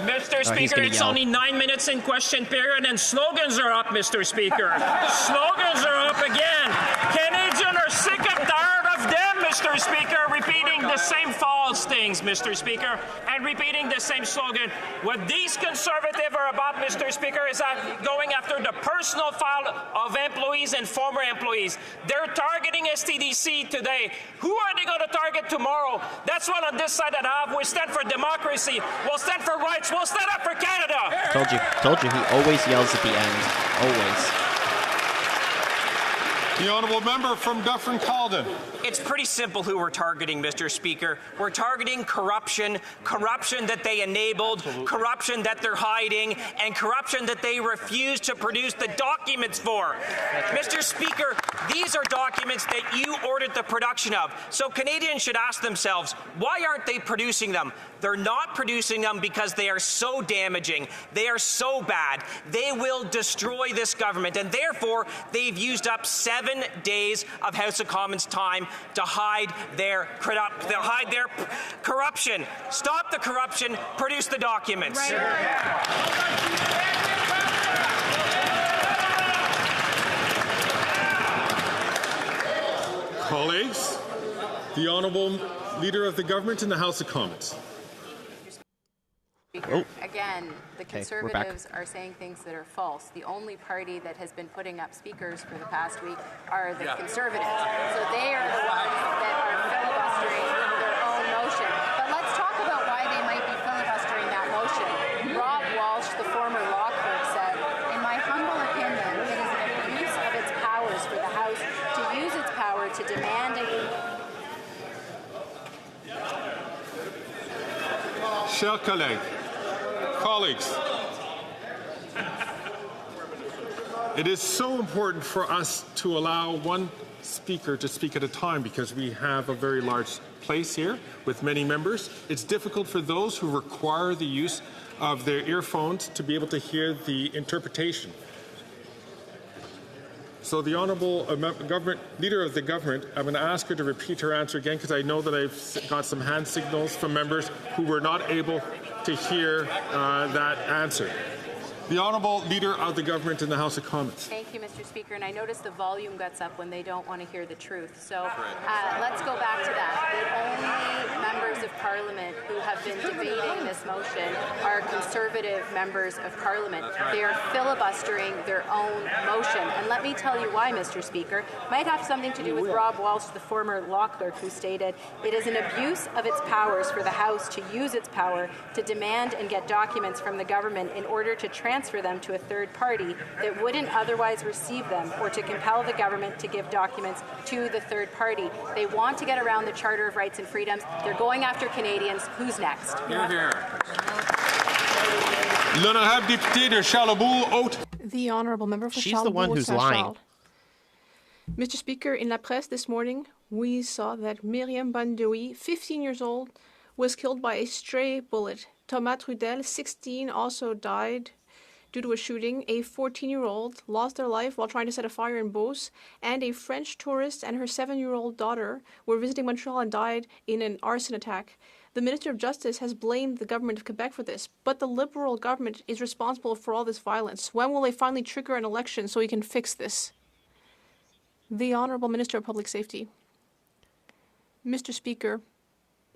Mr. Speaker, it's only 9 minutes in question period, and slogans are up, Mr. Speaker. Slogans are up again. Canadians are sick and tired of them, Mr. Speaker, repeating the same false things, Mr. Speaker, and repeating the same slogan. What these Conservatives are about, Mr. Speaker, is going after the personal file of employees and former employees. They're targeting STDC today. Who are they going to target tomorrow? That's what on this side of the aisle. We stand for democracy. We'll stand for rights. We'll stand up for Canada. Told you. He always yells at the end. Always. The honourable member from Dufferin-Caledon. It's pretty simple who we're targeting, Mr. Speaker. We're targeting corruption that they enabled, corruption that they're hiding, and corruption that they refuse to produce the documents for. Mr. Speaker, these are documents that you ordered the production of. So Canadians should ask themselves, why aren't they producing them? They're not producing them because they are so damaging. They are so bad. They will destroy this government, and therefore they've used up 7 days of House of Commons time to hide their corruption. Stop the corruption. Produce the documents. Colleagues, the Honourable Leader of the Government in the House of Commons. Again, the Conservatives are saying things that are false. The only party that has been putting up speakers for the past week are the Conservatives. So they are the ones that are filibustering their own motion. But let's talk about why they might be filibustering that motion. to demand Chers colleagues, it is so important for us to allow one speaker to speak at a time because we have a very large place here with many members. It's difficult for those who require the use of their earphones to be able to hear the interpretation. So the Honourable Leader of the Government, I'm going to ask her to repeat her answer again because I know that I've got some hand signals from members who were not able to hear that answer. The Honourable Leader of the Government in the House of Commons. Thank you, Mr. Speaker. And I notice the volume gets up when they don't want to hear the truth. So let's go back to that. The only members of Parliament who have been debating this motion are Conservative members of Parliament. They are filibustering their own motion. And let me tell you why, Mr. Speaker. It might have something to do with Rob Walsh, the former law clerk, who stated, "It is an abuse of its powers for the House to use its power to demand and get documents from the government in order to transfer them to a third party that wouldn't otherwise receive them, or to compel the government to give documents to the third party." They want to get around the Charter of Rights and Freedoms. They're going after Canadians. Who's next? Hear, hear. L'honorable député de Charlebourg. The honourable member for She's the one who's lying. Mr. Speaker, in La Presse this morning, we saw that Myriam Bandoui, 15 years old, was killed by a stray bullet. Thomas Trudel, 16, also died due to a shooting. A 14-year-old lost their life while trying to set a fire in Beauce, and a French tourist and her 7-year-old daughter were visiting Montreal and died in an arson attack. The Minister of Justice has blamed the government of Quebec for this, but the Liberal government is responsible for all this violence. When will they finally trigger an election so we can fix this? The Honourable Minister of Public Safety. Mr. Speaker,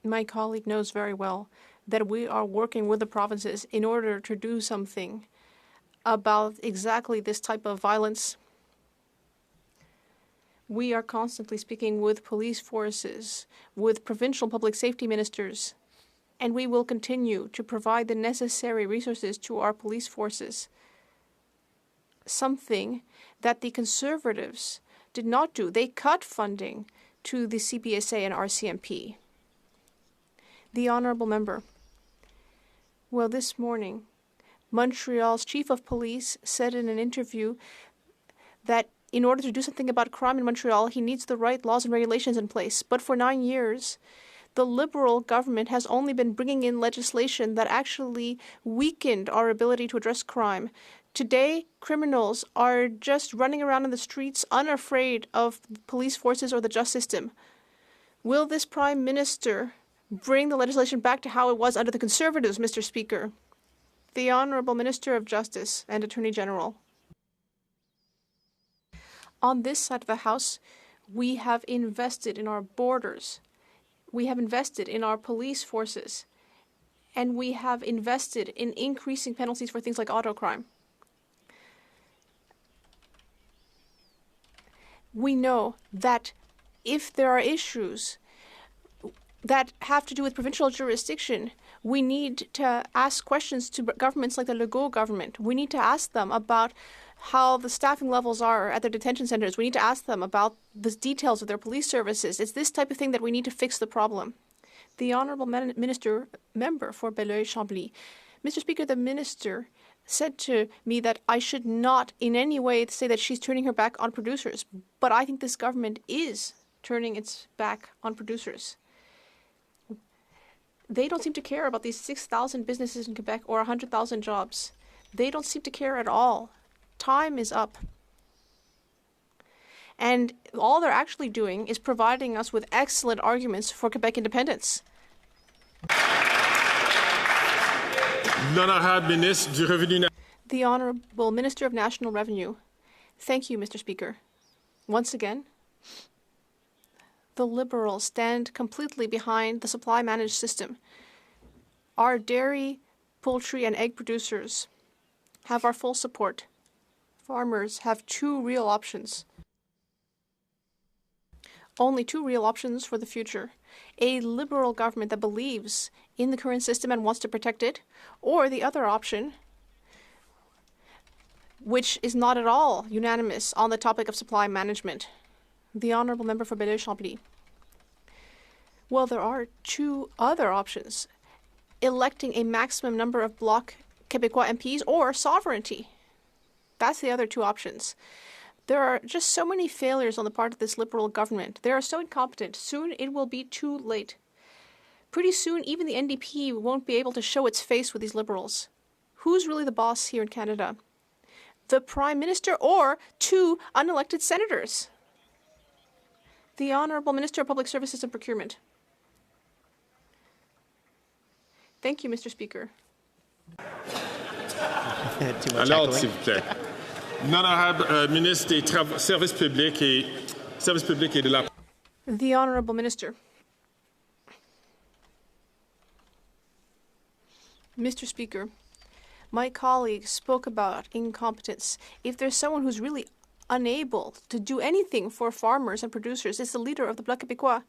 my colleague knows very well that we are working with the provinces in order to do something about exactly this type of violence. We are constantly speaking with police forces, with provincial public safety ministers, and we will continue to provide the necessary resources to our police forces. Something that the Conservatives did not do. They cut funding to the CPSA and RCMP. The Honourable Member. Well, this morning, Montreal's chief of police said in an interview that in order to do something about crime in Montreal, he needs the right laws and regulations in place. But for 9 years, the Liberal government has only been bringing in legislation that actually weakened our ability to address crime. Today, criminals are just running around in the streets unafraid of police forces or the justice system. Will this Prime Minister bring the legislation back to how it was under the Conservatives, Mr. Speaker? The Honourable Minister of Justice and Attorney General. On this side of the House, we have invested in our borders. We have invested in our police forces. And we have invested in increasing penalties for things like auto crime. We know that if there are issues that have to do with provincial jurisdiction, we need to ask questions to governments like the Legault government. We need to ask them about how the staffing levels are at their detention centers. We need to ask them about the details of their police services. It's this type of thing that we need to fix the problem. The Honourable Member for Belleuil-Chambly. Mr. Speaker, the Minister said to me that I should not in any way say that she's turning her back on producers, but I think this government is turning its back on producers. They don't seem to care about these 6,000 businesses in Quebec or 100,000 jobs. They don't seem to care at all. Time is up. And all they're actually doing is providing us with excellent arguments for Quebec independence. The Honourable Minister of National Revenue. Thank you, Mr. Speaker. Once again, the Liberals stand completely behind the supply managed system. Our dairy, poultry, and egg producers have our full support. Farmers have two real options. Only two real options for the future. A Liberal government that believes in the current system and wants to protect it, or the other option, which is not at all unanimous on the topic of supply management. The Honourable Member for Belleuil-Chambly. Well, there are two other options. Electing a maximum number of Bloc Québécois MPs or sovereignty. That's the other two options. There are just so many failures on the part of this Liberal government. They are so incompetent. Soon it will be too late. Pretty soon, even the NDP won't be able to show its face with these Liberals. Who's really the boss here in Canada? The Prime Minister or two unelected senators? The Honourable Minister of Public Services and Procurement. Thank you, Mr. Speaker. Alors, s'il vous plaît. L'honorable ministre des Services publics et de la... The Honourable Minister. Mr. Speaker, my colleague spoke about incompetence. If there's someone who's really unable to do anything for farmers and producers, it's the leader of the Bloc Québécois,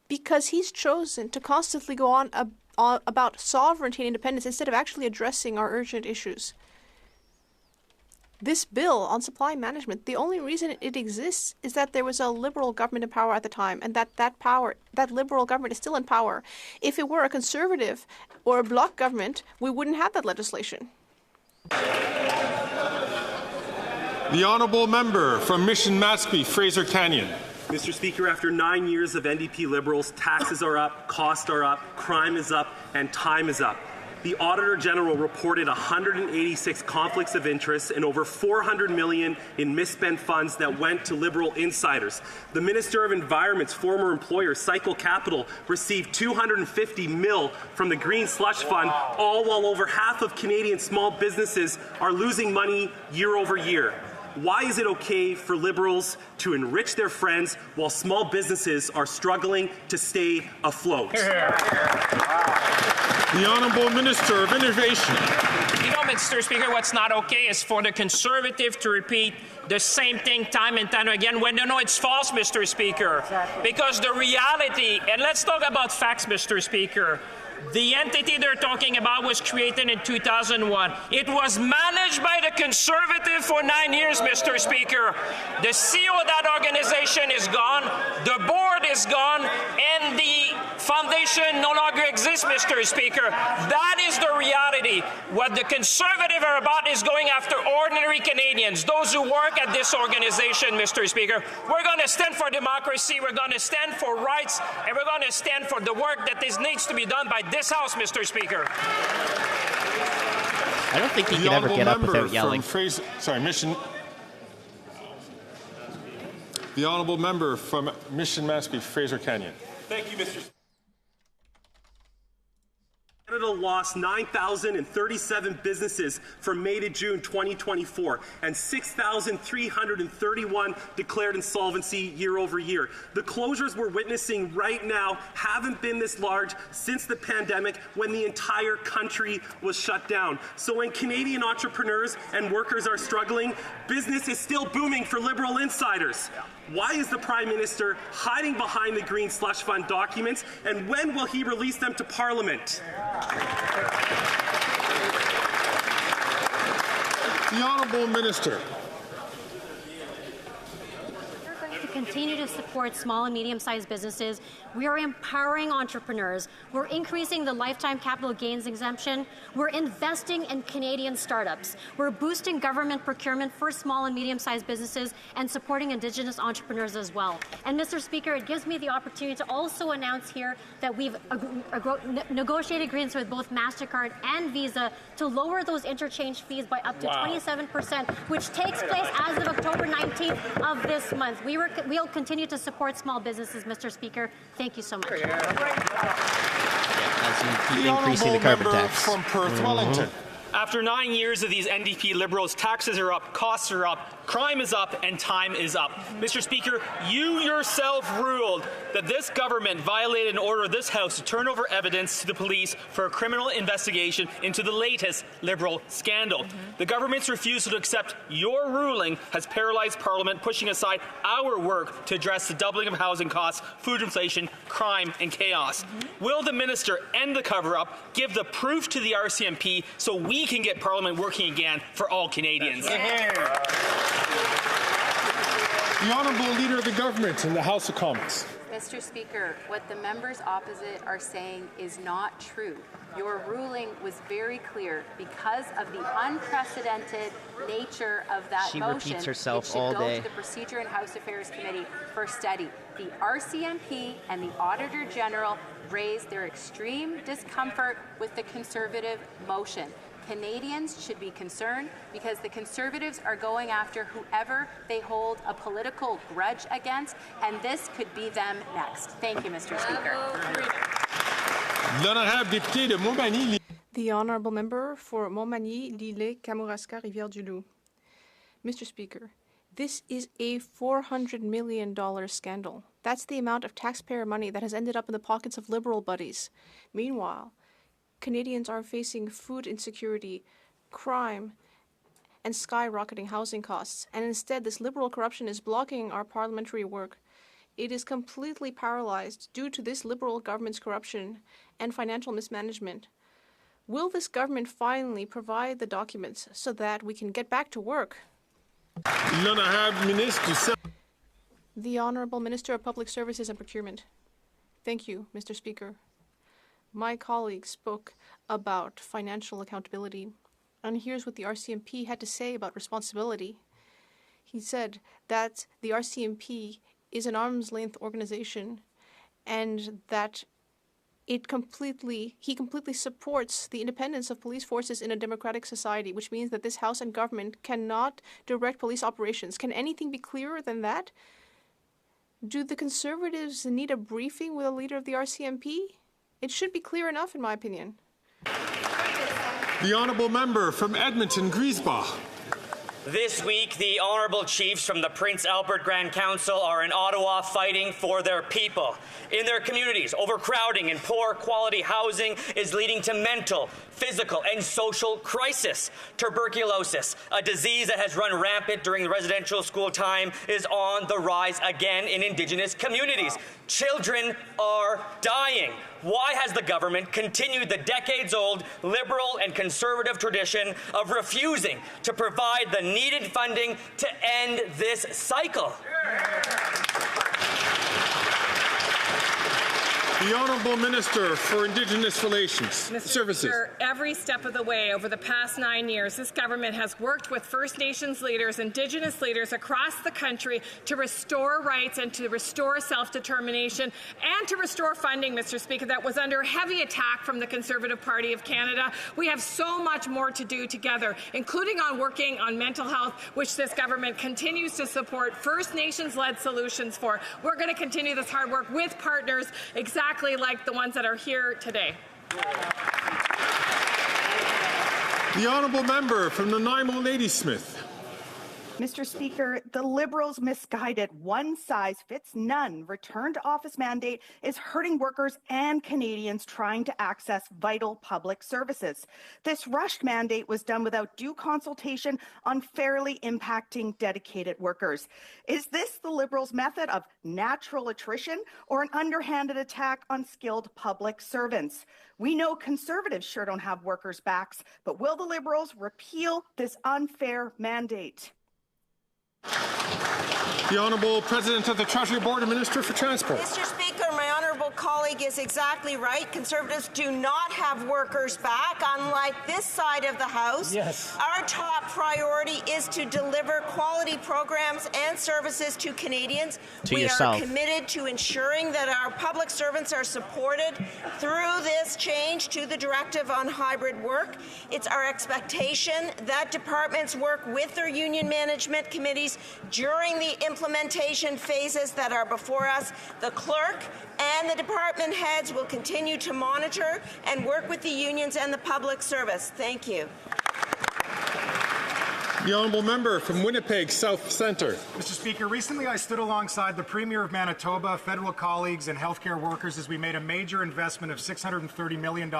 because he's chosen to constantly go on about sovereignty and independence instead of actually addressing our urgent issues. This bill on supply management, the only reason it exists is that there was a Liberal government in power at the time, and that Liberal government is still in power. If it were a Conservative or a Bloc government, we wouldn't have that legislation. The Honourable Member from Mission Matsqui, Fraser Canyon. Mr. Speaker, after 9 years of NDP Liberals, taxes are up, costs are up, crime is up, and time is up. The Auditor General reported 186 conflicts of interest and over $400 million in misspent funds that went to Liberal insiders. The Minister of Environment's former employer, Cycle Capital, received $250 million from the Green Slush Fund, all while over half of Canadian small businesses are losing money year over year. Why is it okay for Liberals to enrich their friends while small businesses are struggling to stay afloat? The Honourable Minister of Innovation. You know, Mr. Speaker, what's not okay is for the Conservative to repeat the same thing time and time again when they know it's false, Mr. Speaker. Exactly. Because the reality, and let's talk about facts, Mr. Speaker. The entity they're talking about was created in 2001. It was managed by the Conservative for 9 years, Mr. Speaker. The CEO of that organization is gone, the board is gone, and the foundation no longer exists, Mr. Speaker. That is the reality. What the Conservative are about is going after ordinary Canadians, those who work at this organization, Mr. Speaker. We're going to stand for democracy, we're going to stand for rights, and we're going to stand for the work that needs to be done by this House, Mr. Speaker. I don't think he can ever get up without yelling. The Honourable Member from Mission Matsqui, Fraser Canyon. Thank you, Mr. Speaker. Canada lost 9,037 businesses from May to June 2024 and 6,331 declared insolvency year over year. The closures we're witnessing right now haven't been this large since the pandemic when the entire country was shut down. So when Canadian entrepreneurs and workers are struggling, business is still booming for Liberal insiders. Why is the Prime Minister hiding behind the Green Slush Fund documents, and when will he release them to Parliament? The Honourable Minister. To continue to support small and medium-sized businesses, we are empowering entrepreneurs. We're increasing the lifetime capital gains exemption. We're investing in Canadian startups. We're boosting government procurement for small and medium-sized businesses and supporting Indigenous entrepreneurs as well. And Mr. Speaker, it gives me the opportunity to also announce here that we've negotiated agreements with both MasterCard and Visa to lower those interchange fees by up to 27%, which takes place as of October 19th of this month. We'll continue to support small businesses, Mr. Speaker. Thank you so much. Keep increasing the carbon tax. From Perth, Wellington. After 9 years of these NDP Liberals, taxes are up, costs are up, crime is up, and time is up. Mr. Speaker, you yourself ruled that this government violated an order of this House to turn over evidence to the police for a criminal investigation into the latest Liberal scandal. The government's refusal to accept your ruling has paralyzed Parliament, pushing aside our work to address the doubling of housing costs, food inflation, crime, and chaos. Will the minister end the cover-up, give the proof to the RCMP so we can get Parliament working again for all Canadians? The Honourable Leader of the Government in the House of Commons. Mr. Speaker, what the members opposite are saying is not true. Your ruling was very clear. Because of the unprecedented nature of that She motion, repeats herself it should all go day. to the Procedure and House Affairs Committee for study. The RCMP and the Auditor General raised their extreme discomfort with the Conservative motion. Canadians should be concerned because the Conservatives are going after whoever they hold a political grudge against, and this could be them next. Thank you, Mr. Speaker. L'honorable député de Montmagny. The Honourable Member for Montmagny, Lille, Kamouraska, Rivière-du-Loup. Mr. Speaker, this is a $400 million scandal. That's the amount of taxpayer money that has ended up in the pockets of Liberal buddies. Meanwhile, Canadians are facing food insecurity, crime, and skyrocketing housing costs. And instead, this Liberal corruption is blocking our parliamentary work. It is completely paralyzed due to this Liberal government's corruption and financial mismanagement. Will this government finally provide the documents so that we can get back to work? The Honourable Minister of Public Services and Procurement. Thank you, Mr. Speaker. My colleague spoke about financial accountability, and here's what the RCMP had to say about responsibility. He said that the RCMP is an arm's-length organization and that he completely supports the independence of police forces in a democratic society, which means that this House and government cannot direct police operations. Can anything be clearer than that? Do the Conservatives need a briefing with a leader of the RCMP? It should be clear enough, in my opinion. The Honourable Member from Edmonton, Griesbach. This week, the Honourable Chiefs from the Prince Albert Grand Council are in Ottawa fighting for their people. In their communities, overcrowding and poor quality housing is leading to mental, physical, and social crisis. Tuberculosis, a disease that has run rampant during the residential school time, is on the rise again in Indigenous communities. Children are dying. Why has the government continued the decades-old Liberal and Conservative tradition of refusing to provide the needed funding to end this cycle? The Honourable Minister for Indigenous Relations Services. Speaker, every step of the way over the past 9 years, this government has worked with First Nations leaders, Indigenous leaders across the country to restore rights and to restore self-determination and to restore funding, Mr. Speaker, that was under heavy attack from the Conservative Party of Canada. We have so much more to do together, including on working on mental health, which this government continues to support First Nations-led solutions for. We're going to continue this hard work with partners exactly like the ones that are here today. The Honourable Member from Nanaimo Ladysmith. Mr. Speaker, the Liberals' misguided one-size-fits-none return-to-office mandate is hurting workers and Canadians trying to access vital public services. This rushed mandate was done without due consultation, unfairly impacting dedicated workers. Is this the Liberals' method of natural attrition or an underhanded attack on skilled public servants? We know Conservatives sure don't have workers' backs, but will the Liberals repeal this unfair mandate? The Honourable President of the Treasury Board and Minister for Transport. Mr. Speaker, my honourable colleague is exactly right. Conservatives do not have workers back, unlike this side of the House. Yes. Our top priority is to deliver quality programs and services to Canadians. We are committed to ensuring that our public servants are supported through this change to the directive on hybrid work. It's our expectation that departments work with their union management committees during the implementation phases that are before us. The clerk and the department heads will continue to monitor and work with the unions and the public service. Thank you. The Honourable Member from Winnipeg South Centre. Mr. Speaker, recently I stood alongside the Premier of Manitoba, federal colleagues and healthcare workers as we made a major investment of $630 million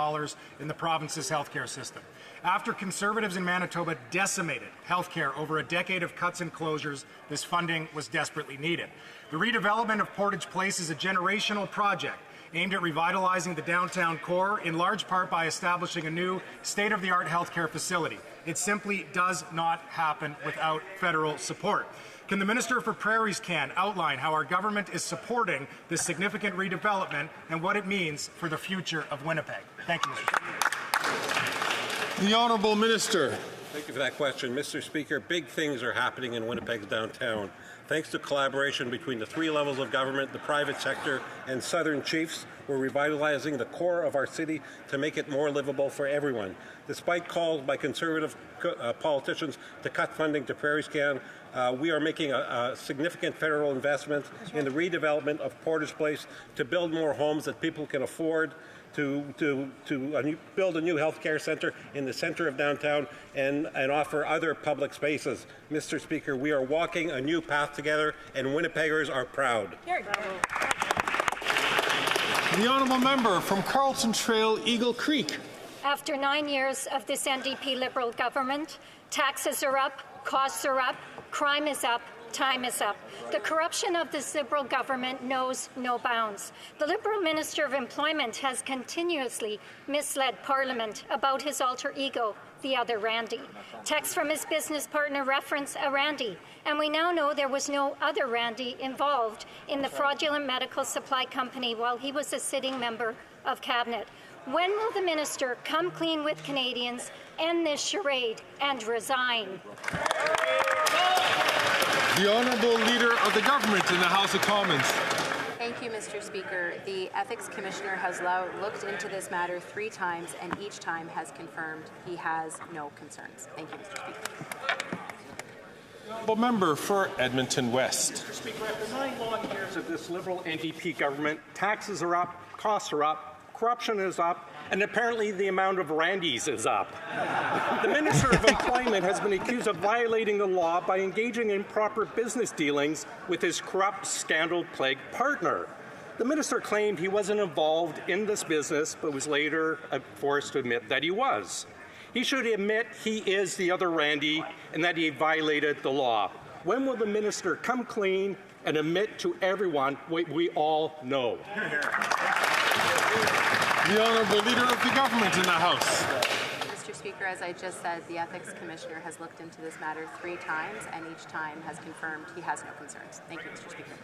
in the province's healthcare system. After Conservatives in Manitoba decimated healthcare over a decade of cuts and closures, this funding was desperately needed. The redevelopment of Portage Place is a generational project aimed at revitalizing the downtown core, in large part by establishing a new state-of-the-art healthcare facility. It simply does not happen without federal support. Can the Minister for Prairies outline how our government is supporting this significant redevelopment and what it means for the future of Winnipeg? Thank you, Mr. Speaker. The Honourable Minister. Thank you for that question. Mr. Speaker, big things are happening in Winnipeg's downtown. Thanks to collaboration between the three levels of government, the private sector, and Southern chiefs, we're revitalizing the core of our city to make it more livable for everyone. Despite calls by Conservative politicians to cut funding to Prairie Scan, we are making a significant federal investment in the redevelopment of Portage Place to build more homes that people can afford, to build a new healthcare center in the center of downtown and offer other public spaces. Mr. Speaker, we are walking a new path together, and Winnipeggers are proud. The Honourable Member from Carlton Trail, Eagle Creek. After 9 years of this NDP Liberal government, taxes are up, costs are up, crime is up, time is up. The corruption of this Liberal government knows no bounds. The Liberal Minister of Employment has continuously misled Parliament about his alter ego, the other Randy. Texts from his business partner reference a Randy, and we now know there was no other Randy involved in the fraudulent medical supply company while he was a sitting member of Cabinet. When will the Minister come clean with Canadians, end this charade, and resign? The Honourable Leader of the Government in the House of Commons. Thank you, Mr. Speaker. The Ethics Commissioner has looked into this matter 3 times and each time has confirmed he has no concerns. Thank you, Mr. Speaker. Honourable Member for Edmonton West. Mr. Speaker, after 9 long years of this Liberal NDP government, taxes are up, costs are up, corruption is up, and apparently the amount of Randys is up. The Minister of Employment has been accused of violating the law by engaging in improper business dealings with his corrupt, scandal-plagued partner. The Minister claimed he wasn't involved in this business, but was later forced to admit that he was. He should admit he is the other Randy and that he violated the law. When will the Minister come clean and admit to everyone what we all know? The Honourable Leader of the Government in the House. Mr. Speaker, as I just said, the Ethics Commissioner has looked into this matter 3 times and each time has confirmed he has no concerns. Thank you, Mr. Speaker.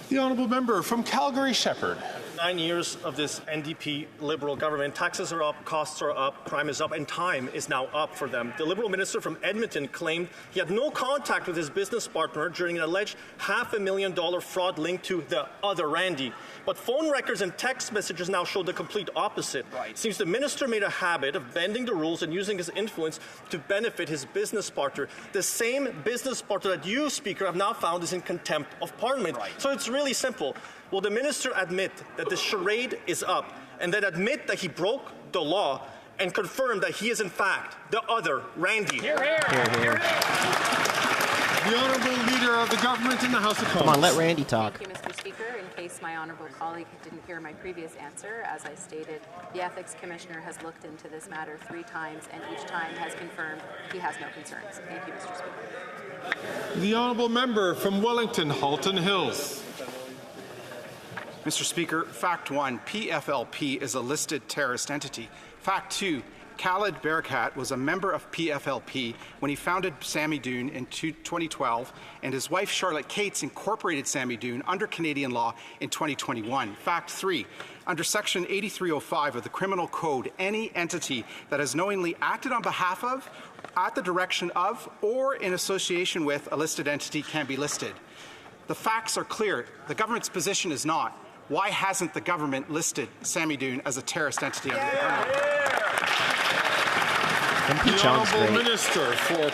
The Honourable Member from Calgary Shepherd. 9 years of this NDP Liberal government, taxes are up, costs are up, crime is up, and time is now up for them. The Liberal minister from Edmonton claimed he had no contact with his business partner during an alleged $500,000 fraud linked to the other Randy. But phone records and text messages now show the complete opposite. It seems the minister made a habit of bending the rules and using his influence to benefit his business partner. The same business partner that you, Speaker, have now found is in contempt of Parliament. So it's really simple. Will the minister admit that the charade is up and then admit that he broke the law and confirm that he is in fact the other Randy? Hear, hear. Hear, hear. The Honourable Leader of the Government in the House of Commons. Come on, let Randy talk. Thank you, Mr. Speaker. In case my honourable colleague didn't hear my previous answer, as I stated, the Ethics Commissioner has looked into this matter 3 times and each time has confirmed he has no concerns. Thank you, Mr. Speaker. The Honourable Member from Wellington, Halton Hills. Mr. Speaker, Fact 1, PFLP is a listed terrorist entity. Fact 2, Khaled Barakat was a member of PFLP when he founded Sammy Doon in 2012, and his wife Charlotte Cates incorporated Sammy Doon under Canadian law in 2021. Fact 3, under Section 8305 of the Criminal Code, any entity that has knowingly acted on behalf of, at the direction of, or in association with a listed entity can be listed. The facts are clear. The government's position is not. Why hasn't the government listed Sammy Doon as a terrorist entity under the Criminal Code? The Honourable Minister for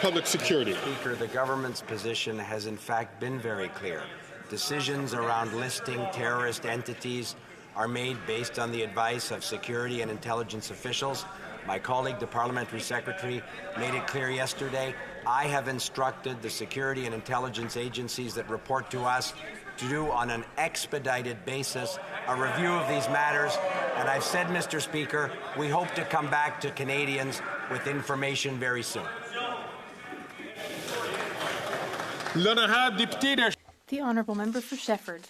Public Security. Speaker, the government's position has in fact been very clear. Decisions around listing terrorist entities are made based on the advice of security and intelligence officials. My colleague, the Parliamentary Secretary, made it clear yesterday. I have instructed the security and intelligence agencies that report to us to do on an expedited basis a review of these matters. And I've said, Mr. Speaker, we hope to come back to Canadians with information very soon. The Honourable Member for Shefford.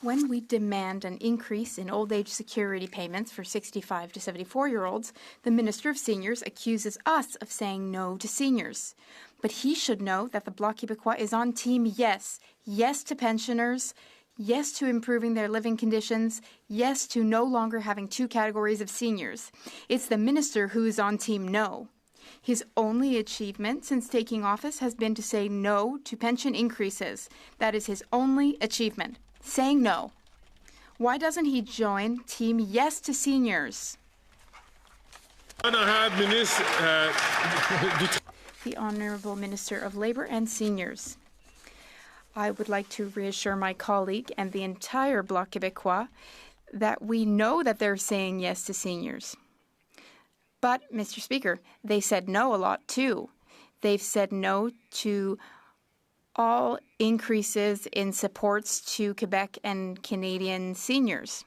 When we demand an increase in old age security payments for 65 to 74-year-olds, the Minister of Seniors accuses us of saying no to seniors. But he should know that the Bloc Québécois is on team yes. Yes to pensioners, yes to improving their living conditions, yes to no longer having two categories of seniors. It's the minister who is on team no. His only achievement since taking office has been to say no to pension increases. That is his only achievement, saying no. Why doesn't he join Team Yes to Seniors? The Honourable Minister of Labour and Seniors. I would like to reassure my colleague and the entire Bloc Québécois that we know that they're saying yes to seniors. But, Mr. Speaker, they said no a lot too. They've said no to all increases in supports to Quebec and Canadian seniors.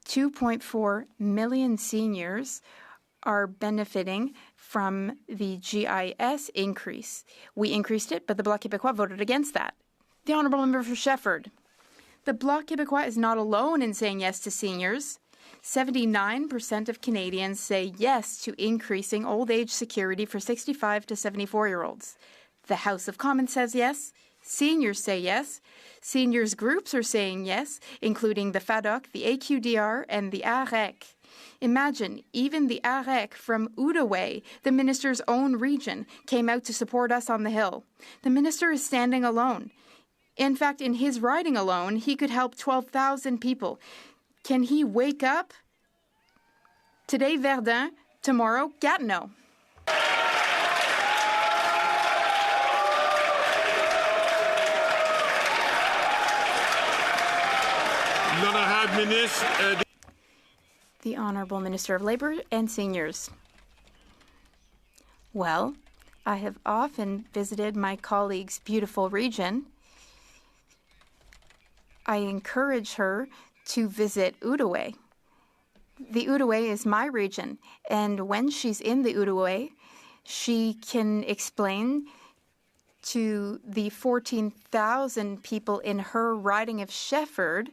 2.4 million seniors are benefiting from the GIS increase. We increased it, but the Bloc Québécois voted against that. The Honourable Member for Shefford. The Bloc Québécois is not alone in saying yes to seniors. 79% of Canadians say yes to increasing old age security for 65 to 74-year-olds. The House of Commons says yes. Seniors say yes. Seniors groups are saying yes, including the FADOC, the AQDR, and the AREC. Imagine, even the AREC from Outaouais, the minister's own region, came out to support us on the Hill. The minister is standing alone. In fact, in his riding alone, he could help 12,000 people. Can he wake up? Today, Verdun. Tomorrow, Gatineau. The Honourable Minister of Labour and Seniors. Well, I have often visited my colleague's beautiful region. I encourage her to visit Outaouais. The Outaouais is my region, and when she's in the Outaouais, she can explain to the 14,000 people in her riding of Shefford,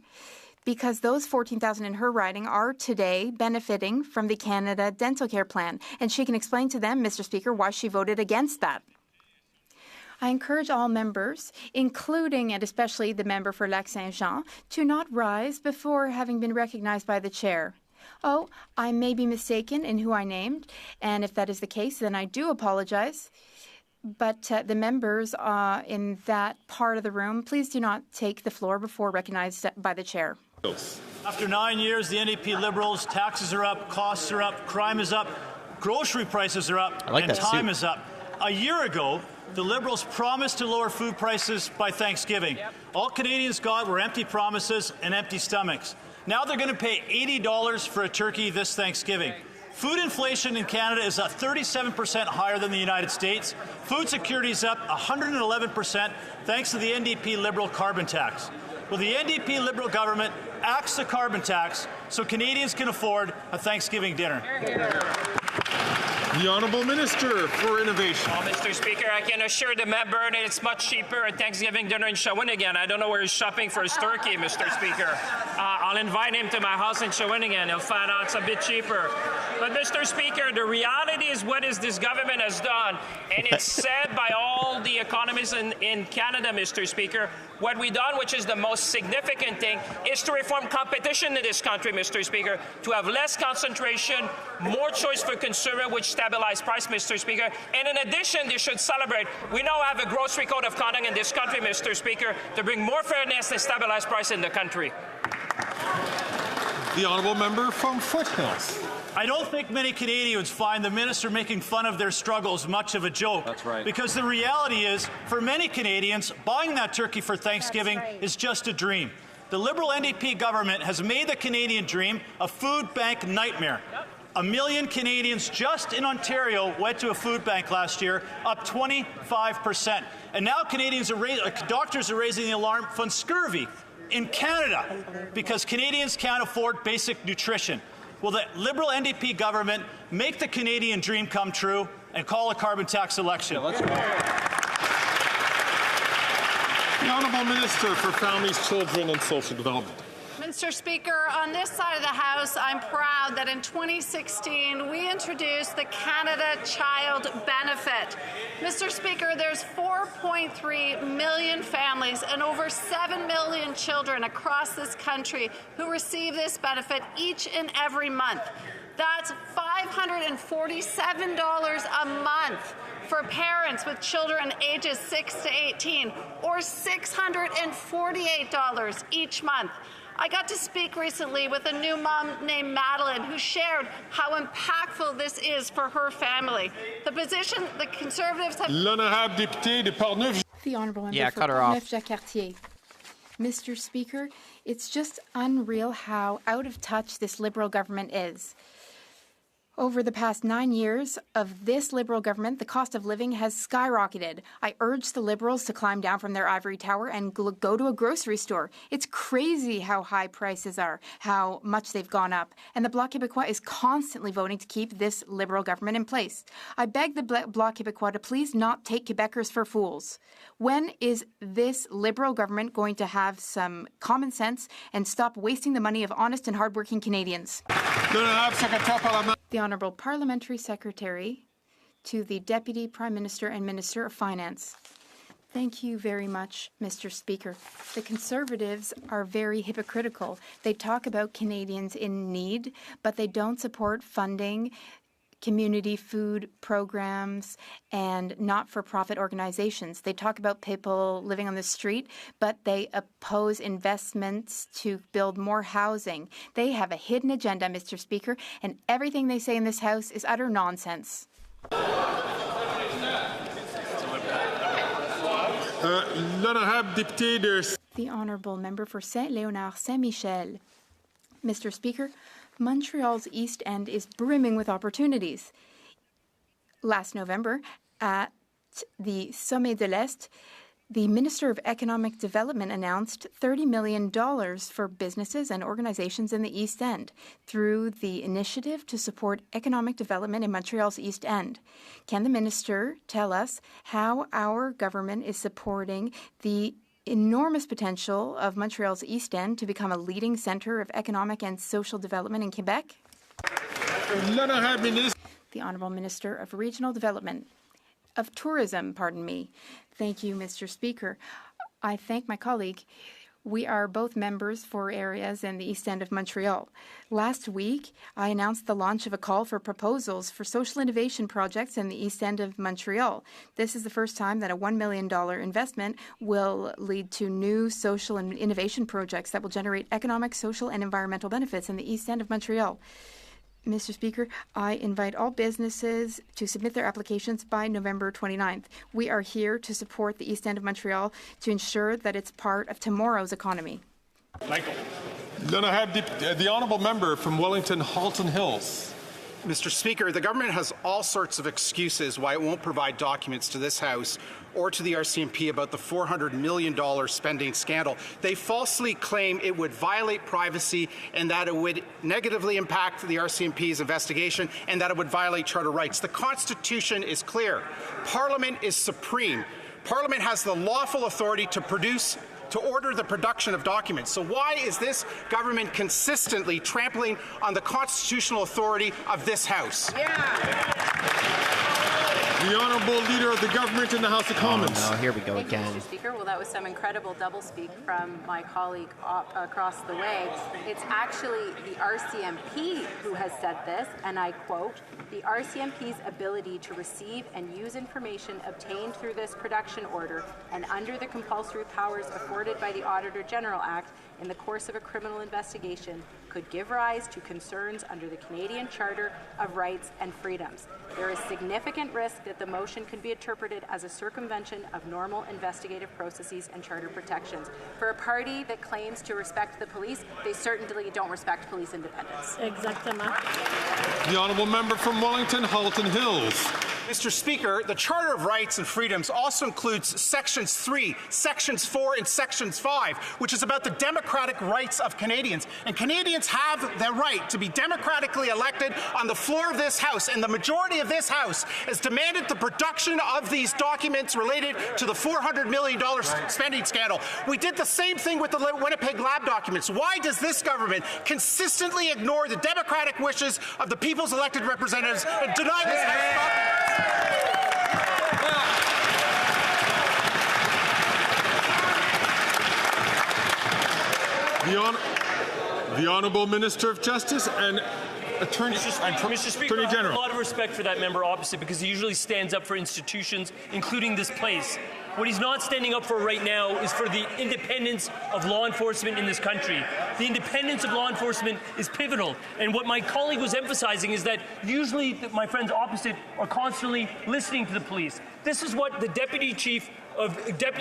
because those 14,000 in her riding are today benefiting from the Canada Dental Care Plan, and she can explain to them, Mr. Speaker, why she voted against that. I encourage all members, including and especially the member for Lac-Saint-Jean, to not rise before having been recognized by the chair. Oh, I may be mistaken in who I named, and if that is the case, then I do apologize. But the members in that part of the room, please do not take the floor before recognized by the chair. After 9 years, the NDP Liberals, taxes are up, costs are up, crime is up, grocery prices are up, and time is up. A year ago, the Liberals promised to lower food prices by Thanksgiving. All Canadians got were empty promises and empty stomachs. Now they're going to pay $80 for a turkey this Thanksgiving. Food inflation in Canada is at 37% higher than the United States. Food security is up 111% thanks to the NDP Liberal carbon tax. Will the NDP Liberal government axe the carbon tax so Canadians can afford a Thanksgiving dinner? The Honourable Minister for Innovation. Well, Mr. Speaker, I can assure the member that it's much cheaper at Thanksgiving dinner in Shawinigan. I don't know where he's shopping for his turkey, Mr. Speaker. I'll invite him to my house in Shawinigan. He'll find out it's a bit cheaper. But, Mr. Speaker, the reality is what is this government has done, and it's said by all the economists in Canada, Mr. Speaker, what we've done, which is the most significant thing, is to reform competition in this country, Mr. Speaker, to have less concentration, more choice for consumer, which stabilize price, Mr. Speaker. And in addition, they should celebrate. We now have a grocery code of conduct in this country, Mr. Speaker, to bring more fairness and stabilize price in the country. The Honourable Member from Foothills. I don't think many Canadians find the minister making fun of their struggles much of a joke. That's right. Because the reality is, for many Canadians, buying that turkey for Thanksgiving is just a dream. The Liberal NDP government has made the Canadian dream a food bank nightmare. 1 million Canadians just in Ontario went to a food bank last year, up 25%. And now doctors are raising the alarm on scurvy in Canada because Canadians can't afford basic nutrition. Will the Liberal NDP government make the Canadian dream come true and call a carbon tax election? Yeah, let's go. The Honourable Minister for Families, Children and Social Development. Mr. Speaker, on this side of the House, I'm proud that in 2016 we introduced the Canada Child Benefit. Mr. Speaker, there's 4.3 million families and over 7 million children across this country who receive this benefit each and every month. That's $547 a month for parents with children ages 6 to 18, or $648 each month. I got to speak recently with a new mom named Madeline who shared how impactful this is for her family. The position the Conservatives have... L'honorable député de Portneuf. The Honourable Member Yeah, for cut her off. Portneuf-Jacques-Cartier. Mr. Speaker, it's just unreal how out of touch this Liberal government is. Over the past 9 years of this Liberal government, the cost of living has skyrocketed. I urge the Liberals to climb down from their ivory tower and go to a grocery store. It's crazy how high prices are, how much they've gone up. And the Bloc Québécois is constantly voting to keep this Liberal government in place. I beg the Bloc Québécois to please not take Quebecers for fools. When is this Liberal government going to have some common sense and stop wasting the money of honest and hardworking Canadians? The Honourable Parliamentary Secretary to the Deputy Prime Minister and Minister of Finance. Thank you very much, Mr. Speaker. The Conservatives are very hypocritical. They talk about Canadians in need, but they don't support funding community food programs and not-for-profit organizations. They talk about people living on the street, but they oppose investments to build more housing. They have a hidden agenda, Mr. Speaker, and everything they say in this House is utter nonsense. The Honourable Member for Saint-Léonard Saint-Michel. Mr. Speaker, Montreal's East End is brimming with opportunities. Last November, at the Sommet de l'Est, the Minister of Economic Development announced $30 million for businesses and organizations in the East End through the initiative to support economic development in Montreal's East End. Can the Minister tell us how our government is supporting the enormous potential of Montreal's East End to become a leading centre of economic and social development in Quebec? The Honourable Minister of Regional Development, of Tourism, pardon me. Thank you, Mr. Speaker. I thank my colleague. We are both members for areas in the East End of Montreal. Last week, I announced the launch of a call for proposals for social innovation projects in the East End of Montreal. This is the first time that a $1 million investment will lead to new social and innovation projects that will generate economic, social, and environmental benefits in the East End of Montreal. Mr. Speaker, I invite all businesses to submit their applications by November 29th. We are here to support the East End of Montreal to ensure that it's part of tomorrow's economy. Michael. The Honourable Member from Wellington Halton Hills. Mr. Speaker, the government has all sorts of excuses why it won't provide documents to this House or to the RCMP about the $400 million spending scandal. They falsely claim it would violate privacy and that it would negatively impact the RCMP's investigation and that it would violate charter rights. The Constitution is clear. Parliament is supreme. Parliament has the lawful authority to order the production of documents. So why is this government consistently trampling on the constitutional authority of this House? The Honourable Leader of the Government in the House of Commons. Oh, no, here we go Thank again. you, Mr. Speaker. Well, that was some incredible doublespeak from my colleague across the way. It's actually the RCMP who has said this, and I quote, "The RCMP's ability to receive and use information obtained through this production order and under the compulsory powers afforded by the Auditor General Act in the course of a criminal investigation could give rise to concerns under the Canadian Charter of Rights and Freedoms. There is significant risk that the motion could be interpreted as a circumvention of normal investigative processes and charter protections." For a party that claims to respect the police, they certainly don't respect police independence. The Honourable Member from Wellington Halton Hills. Mr. Speaker, the Charter of Rights and Freedoms also includes Sections 3, Sections 4, and Sections 5, which is about the democratic rights of Canadians. And Canadians have the right to be democratically elected on the floor of this House, and the majority of this House has demanded the production of these documents related to the $400 million spending scandal. We did the same thing with the Winnipeg lab documents. Why does this government consistently ignore the democratic wishes of the people's elected representatives and deny this House documents? The Honourable Minister of Justice and Attorney Speaker, General. I have a lot of respect for that member opposite because he usually stands up for institutions, including this place. What he's not standing up for right now is for the independence of law enforcement in this country. The independence of law enforcement is pivotal. And what my colleague was emphasizing is that usually my friends opposite are constantly listening to the police. This is what the Deputy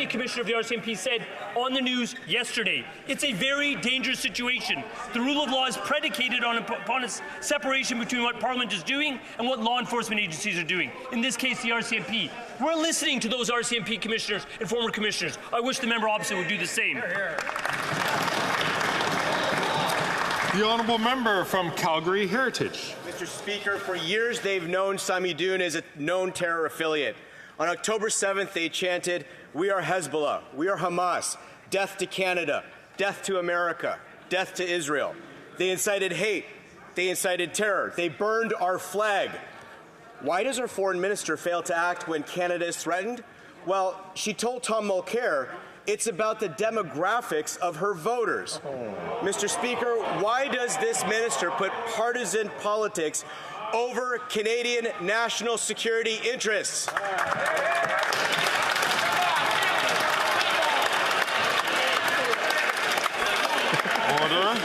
Commissioner of the RCMP said on the news yesterday. It's a very dangerous situation. The rule of law is predicated upon a separation between what Parliament is doing and what law enforcement agencies are doing. In this case, the RCMP. We're listening to those RCMP commissioners and former commissioners. I wish the member opposite would do the same. The Honourable Member from Calgary Heritage. Mr. Speaker, for years they've known Sami Doon as a known terror affiliate. On October 7th, they chanted, "We are Hezbollah, we are Hamas, death to Canada, death to America, death to Israel." They incited hate, they incited terror, they burned our flag. Why does our foreign minister fail to act when Canada is threatened? Well, she told Tom Mulcair it's about the demographics of her voters. Mr. Speaker, why does this minister put partisan politics over Canadian national security interests? Order.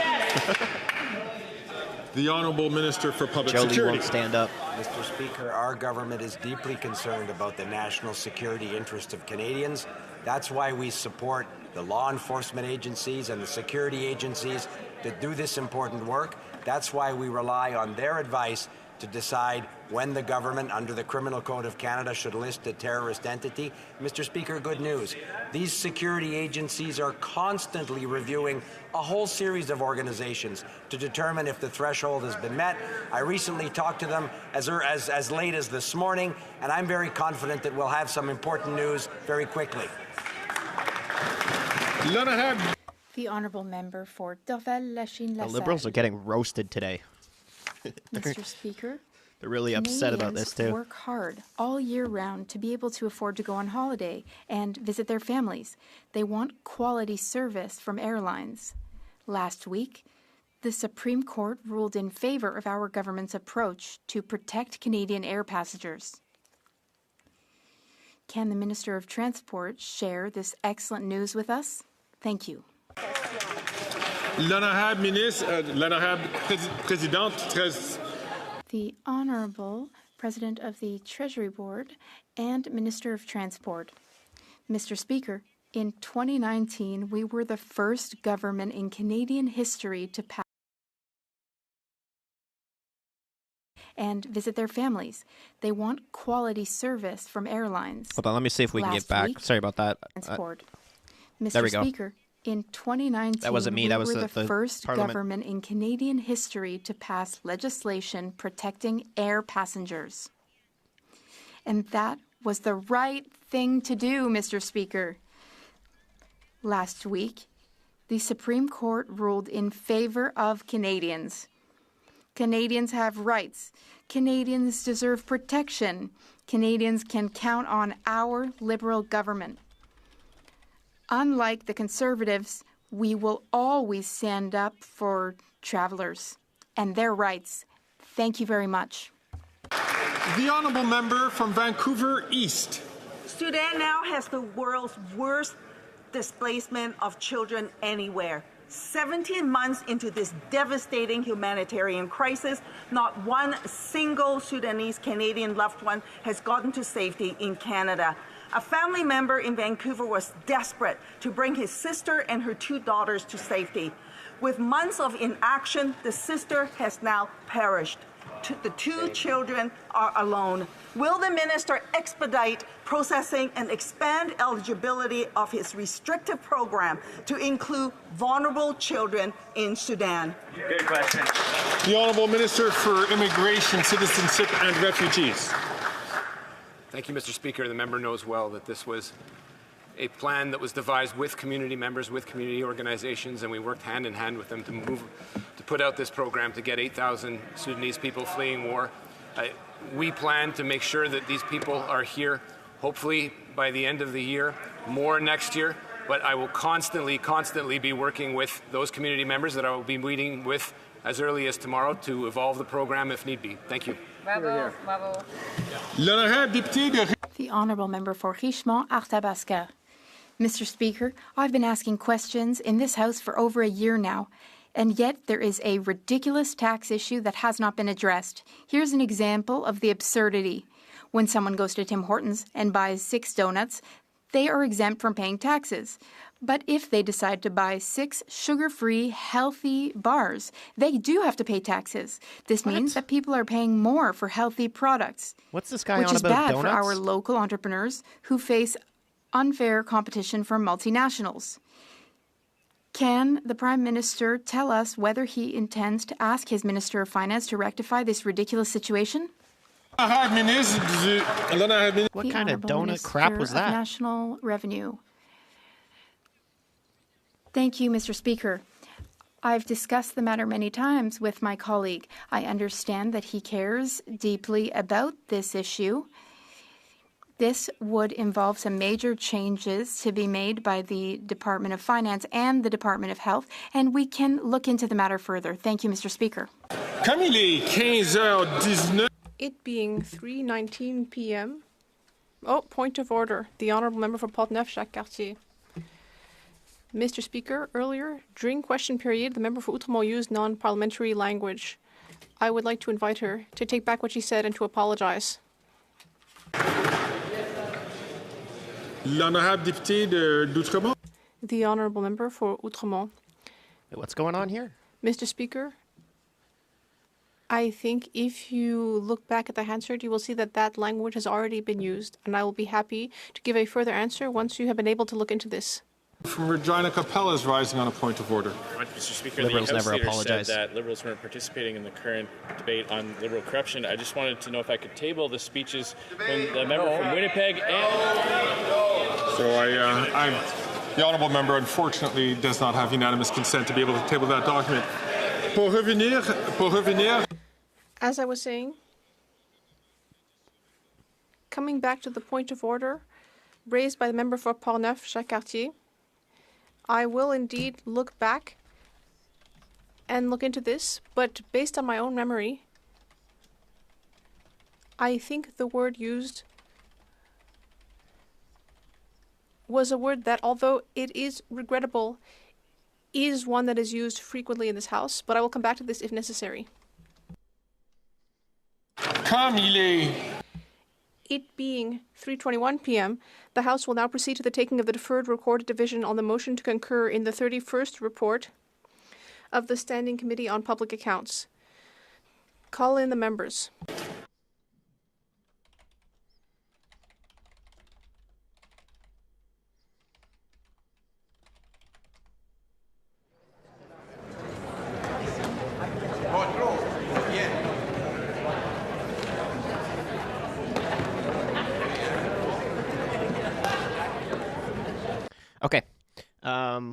The Honourable Minister for Public Joly Security. won't stand up. Mr. Speaker, our government is deeply concerned about the national security interests of Canadians. That's why we support the law enforcement agencies and the security agencies that do this important work. That's why we rely on their advice to decide when the government, under the Criminal Code of Canada, should list a terrorist entity. Mr. Speaker, good news. These security agencies are constantly reviewing a whole series of organizations to determine if the threshold has been met. I recently talked to them as late as this morning, and I'm very confident that we'll have some important news very quickly. The Honourable Member for Dorval-Lachine-LaSalle. The Liberals are getting roasted today. Mr. Speaker, They're really upset about this too. Work hard all year round to be able to afford to go on holiday and visit their families. They want quality service from airlines. Last week, the Supreme Court ruled in favor of our government's approach to protect Canadian air passengers. Can the Minister of Transport share this excellent news with us? Thank you. L'honorable ministre, l'honorable présidente. The Honourable President of the Treasury Board and Minister of Transport. Mr. Speaker, in 2019, we were the first government in Canadian history to pass and visit their families. They want quality service from airlines. Hold on, let me see if we can get back. Sorry about that. Transport. There we Mr. go. Speaker, in 2019, That wasn't me, that was we were the first Parliament. government in Canadian history to pass legislation protecting air passengers. And that was the right thing to do, Mr. Speaker. Last week, the Supreme Court ruled in favor of Canadians. Canadians have rights. Canadians deserve protection. Canadians can count on our Liberal government. Unlike the Conservatives, we will always stand up for travellers and their rights. Thank you very much. The Honourable Member from Vancouver East. Sudan now has the world's worst displacement of children anywhere. 17 months into this devastating humanitarian crisis, not one single Sudanese Canadian loved one has gotten to safety in Canada. A family member in Vancouver was desperate to bring his sister and her 2 daughters to safety. With months of inaction, the sister has now perished. The two children are alone. Will the minister expedite processing and expand eligibility of his restrictive program to include vulnerable children in Sudan? Good question. The Honourable Minister for Immigration, Citizenship and Refugees. Thank you, Mr. Speaker. The member knows well that this was a plan that was devised with community members, with community organizations, and we worked hand in hand with them to put out this program to get 8,000 Sudanese people fleeing war. We plan to make sure that these people are here, hopefully by the end of the year, more next year, but I will constantly be working with those community members that I will be meeting with as early as tomorrow to evolve the program if need be. Thank you. Bravo, bravo. The Honourable Member for Richmond-Arthabasca. Mr. Speaker, I've been asking questions in this House for over a year now, and yet there is a ridiculous tax issue that has not been addressed. Here's an example of the absurdity. When someone goes to Tim Hortons and buys 6 donuts, they are exempt from paying taxes. But if they decide to buy 6 sugar-free, healthy bars, they do have to pay taxes. This means that people are paying more for healthy products. What's this guy which on is about bad donuts? for our local entrepreneurs who face unfair competition from multinationals. Can the Prime Minister tell us whether he intends to ask his Minister of Finance to rectify this ridiculous situation? What kind of donut crap was that? National Revenue. Thank you, Mr. Speaker. I've discussed the matter many times with my colleague. I understand that he cares deeply about this issue. This would involve some major changes to be made by the Department of Finance and the Department of Health, and we can look into the matter further. Thank you, Mr. Speaker. It being 3:19 p.m. Oh, point of order. The Honourable Member for Portneuf-Jacques-Cartier. Mr. Speaker, earlier, during question period, the member for Outremont used non-parliamentary language. I would like to invite her to take back what she said and to apologize. L'honorable député d'Outremont. The Honourable Member for Outremont. What's going on here? Mr. Speaker, I think if you look back at the Hansard, you will see that that language has already been used, and I will be happy to give a further answer once you have been able to look into this. From Regina Capella is rising on a point of order. Mr. Speaker, Liberals the House never Leader apologize. said that Liberals weren't participating in the current debate on Liberal corruption. I just wanted to know if I could table the speeches from the member from Winnipeg So the Honourable Member unfortunately does not have unanimous consent to be able to table that document. Pour revenir. As I was saying, coming back to the point of order raised by the member for Portneuf-Jacques-Cartier, I will indeed look back and look into this, but based on my own memory, I think the word used was a word that, although it is regrettable, is one that is used frequently in this House, but I will come back to this if necessary. It being 3:21 p.m., the House will now proceed to the taking of the deferred recorded division on the motion to concur in the 31st report of the Standing Committee on Public Accounts. Call in the members. Okay.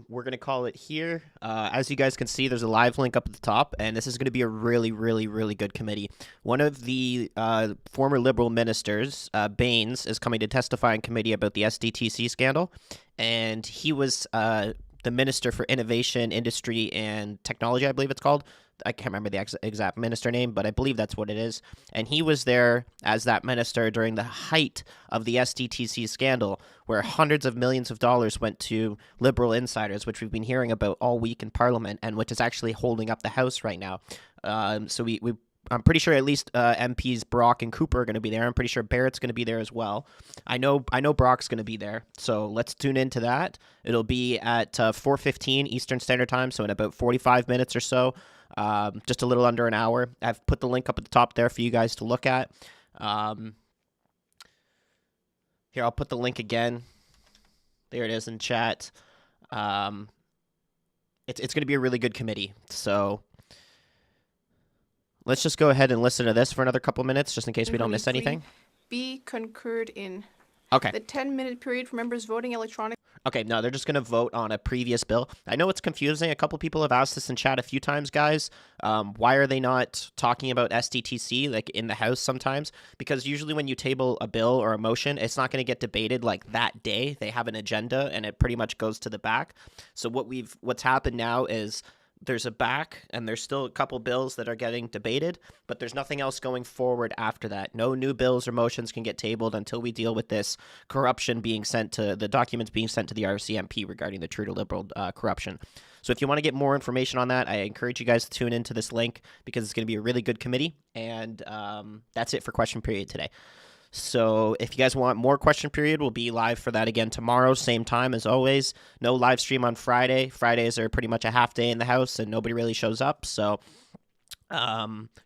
We're going to call it here. As you guys can see, there's a live link up at the top, and this is going to be a really, really, really good committee. One of the former Liberal ministers, Baines, is coming to testify in committee about the SDTC scandal, and he was the Minister for Innovation, Industry, and Technology, I believe it's called. I can't remember the exact minister name, but I believe that's what it is. And he was there as that minister during the height of the SDTC scandal, where hundreds of millions of dollars went to Liberal insiders, which we've been hearing about all week in Parliament, and which is actually holding up the House right now. So I'm pretty sure at least MPs Brock and Cooper are going to be there. I'm pretty sure Barrett's going to be there as well. I know Brock's going to be there. So let's tune into that. It'll be at 4:15 Eastern Standard Time, so in about 45 minutes or so. just a little under an hour. I've put the link up at the top there for you guys to look at. Here, I'll put the link again. There it is in chat. It's going to be a really good committee. So let's just go ahead and listen to this for another couple minutes, just in case we don't miss anything. Be concurred in. Okay. The 10-minute period for members voting electronically. Okay, no, they're just going to vote on a previous bill. I know it's confusing. A couple people have asked this in chat a few times, guys. Why are they not talking about SDTC like in the House sometimes? Because usually when you table a bill or a motion, it's not going to get debated like that day. They have an agenda and it pretty much goes to the back. So what's happened now is there's a back and there's still a couple bills that are getting debated, but there's nothing else going forward after that. No new bills or motions can get tabled until we deal with this corruption being sent to the documents being sent to the RCMP regarding the Trudeau Liberal corruption. So if you want to get more information on that, I encourage you guys to tune into this link because it's going to be a really good committee. And that's it for question period today. So if you guys want more question period, we'll be live for that again tomorrow, same time as always. No live stream on Friday. Fridays are pretty much a half day in the House and nobody really shows up. So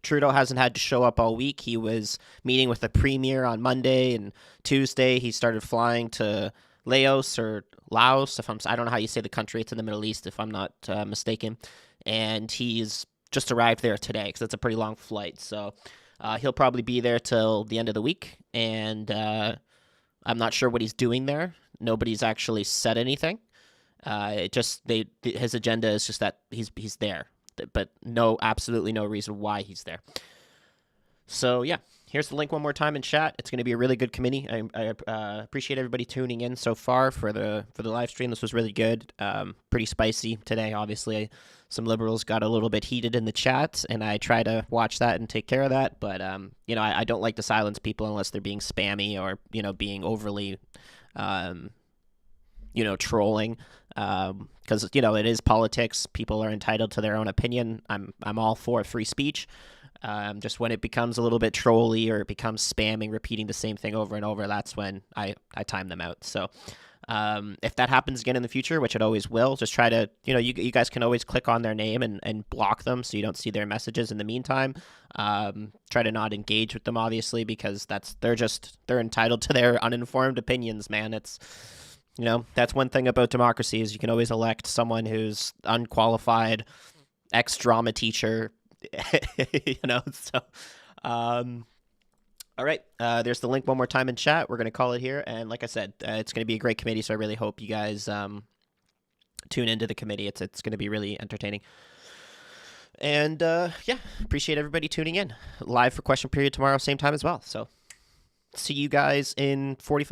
Trudeau hasn't had to show up all week. He was meeting with the Premier on Monday, and Tuesday he started flying to Laos or Laos. I don't know how you say the country. It's in the Middle East, if I'm not mistaken. And he's just arrived there today because it's a pretty long flight. So he'll probably be there till the end of the week, and I'm not sure what he's doing there. Nobody's actually said anything. His agenda is just that he's there, but absolutely no reason why he's there. So yeah, here's the link one more time in chat. It's going to be a really good committee. I appreciate everybody tuning in so far for the live stream. This was really good. Pretty spicy today, obviously. Some Liberals got a little bit heated in the chat, and I try to watch that and take care of that. But, I don't like to silence people unless they're being spammy or, being overly, trolling. Because, it is politics. People are entitled to their own opinion. I'm all for free speech. Just when it becomes a little bit trolly or it becomes spamming, repeating the same thing over and over, that's when I time them out. So if that happens again in the future, which it always will, just try to, you guys can always click on their name and block them so you don't see their messages in the meantime. Try to not engage with them, obviously, because they're entitled to their uninformed opinions, man. It's, that's one thing about democracy is you can always elect someone who's unqualified, ex-drama teacher, so all right, there's the link one more time in chat. We're going to call it here, and like I said, it's going to be a great committee, so I really hope you guys tune into the committee. It's going to be really entertaining. And appreciate everybody tuning in. Live for question period tomorrow, same time as well. So see you guys in 45